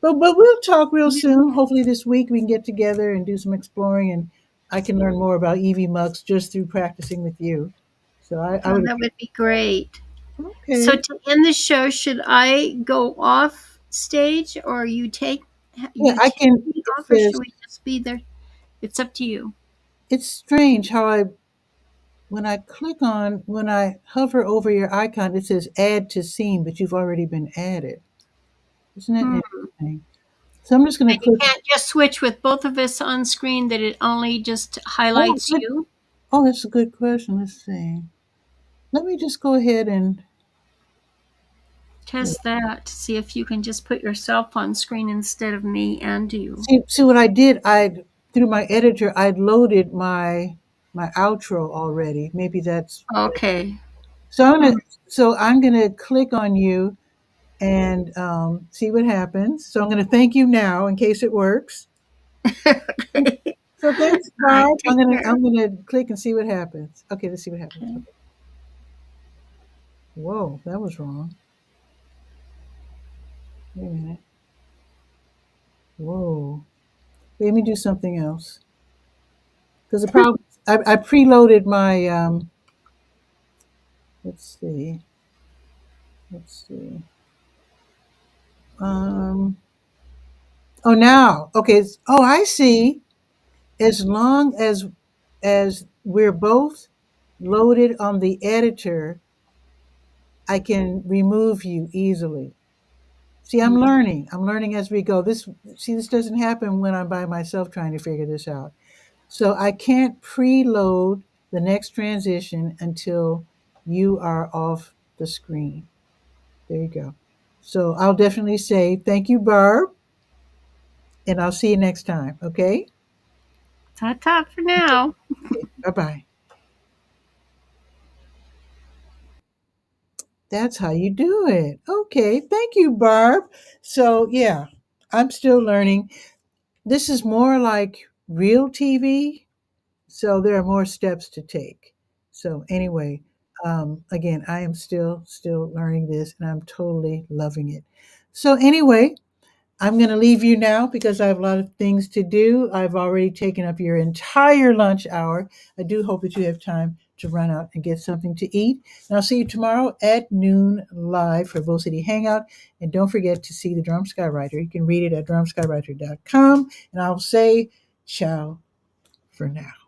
[SPEAKER 3] But we'll talk real soon. Hopefully this week we can get together and do some exploring, and I can learn more about EV Mux just through practicing with you. So I would
[SPEAKER 2] that would be great. So
[SPEAKER 3] okay.
[SPEAKER 2] to end the show, should I go off stage, or
[SPEAKER 3] Yeah,
[SPEAKER 2] you
[SPEAKER 3] I
[SPEAKER 2] take
[SPEAKER 3] can.
[SPEAKER 2] me
[SPEAKER 3] It
[SPEAKER 2] off, or should
[SPEAKER 3] says
[SPEAKER 2] we just be there? It's up to you.
[SPEAKER 3] it's strange how I when I hover over your icon, it says add to scene, but you've already been added. Isn't that
[SPEAKER 2] Hmm.
[SPEAKER 3] interesting? So I'm just going
[SPEAKER 2] And
[SPEAKER 3] to
[SPEAKER 2] you
[SPEAKER 3] click.
[SPEAKER 2] can't just switch with both of us on screen. That it only just
[SPEAKER 3] Oh,
[SPEAKER 2] highlights
[SPEAKER 3] good.
[SPEAKER 2] you.
[SPEAKER 3] Oh, that's a good question. Let's see. Let me just go ahead and
[SPEAKER 2] Test that. See if you can just put yourself on screen instead of me and you.
[SPEAKER 3] see what I did. I through my editor, I'd loaded my outro already. Maybe that's
[SPEAKER 2] Okay.
[SPEAKER 3] so.
[SPEAKER 2] Hmm.
[SPEAKER 3] So I'm gonna click on you and see what happens. So I'm gonna thank you now in case it works.
[SPEAKER 2] Okay.
[SPEAKER 3] So thanks,
[SPEAKER 2] All right.
[SPEAKER 3] Bob.
[SPEAKER 2] Take care.
[SPEAKER 3] I'm gonna click and see what happens. Okay, let's see what happens.
[SPEAKER 2] Okay.
[SPEAKER 3] Okay. Whoa, that was wrong. Wait a minute. Whoa. Wait, let me do something else. Because the problem, I preloaded my. Let's see. Let's see. Um. Oh, now. Okay. Oh, I see. As long as we're both loaded on the editor, I can remove you easily. See, I'm
[SPEAKER 2] Mhm.
[SPEAKER 3] learning. I'm learning as we go. This doesn't happen when I'm by myself trying to figure this out. So I can't preload the next transition until you are off the screen. There you go. So I'll definitely say thank you, Barb, and I'll see you next time. Okay.
[SPEAKER 2] Ta ta for now.
[SPEAKER 3] Bye bye. That's how you do it. Okay. Thank you, Barb. So yeah, I'm still learning. This is more like real TV. So there are more steps to take. So anyway, again, I am still learning this, and I'm totally loving it. So anyway, I'm going to leave you now because I have a lot of things to do. I've already taken up your entire lunch hour. I do hope that you have time to run out and get something to eat. And I'll see you tomorrow at noon live for Bull City Hangout. And don't forget to see the Drum Skywriter. You can read it at drumskywriter.com. And I'll say ciao for now.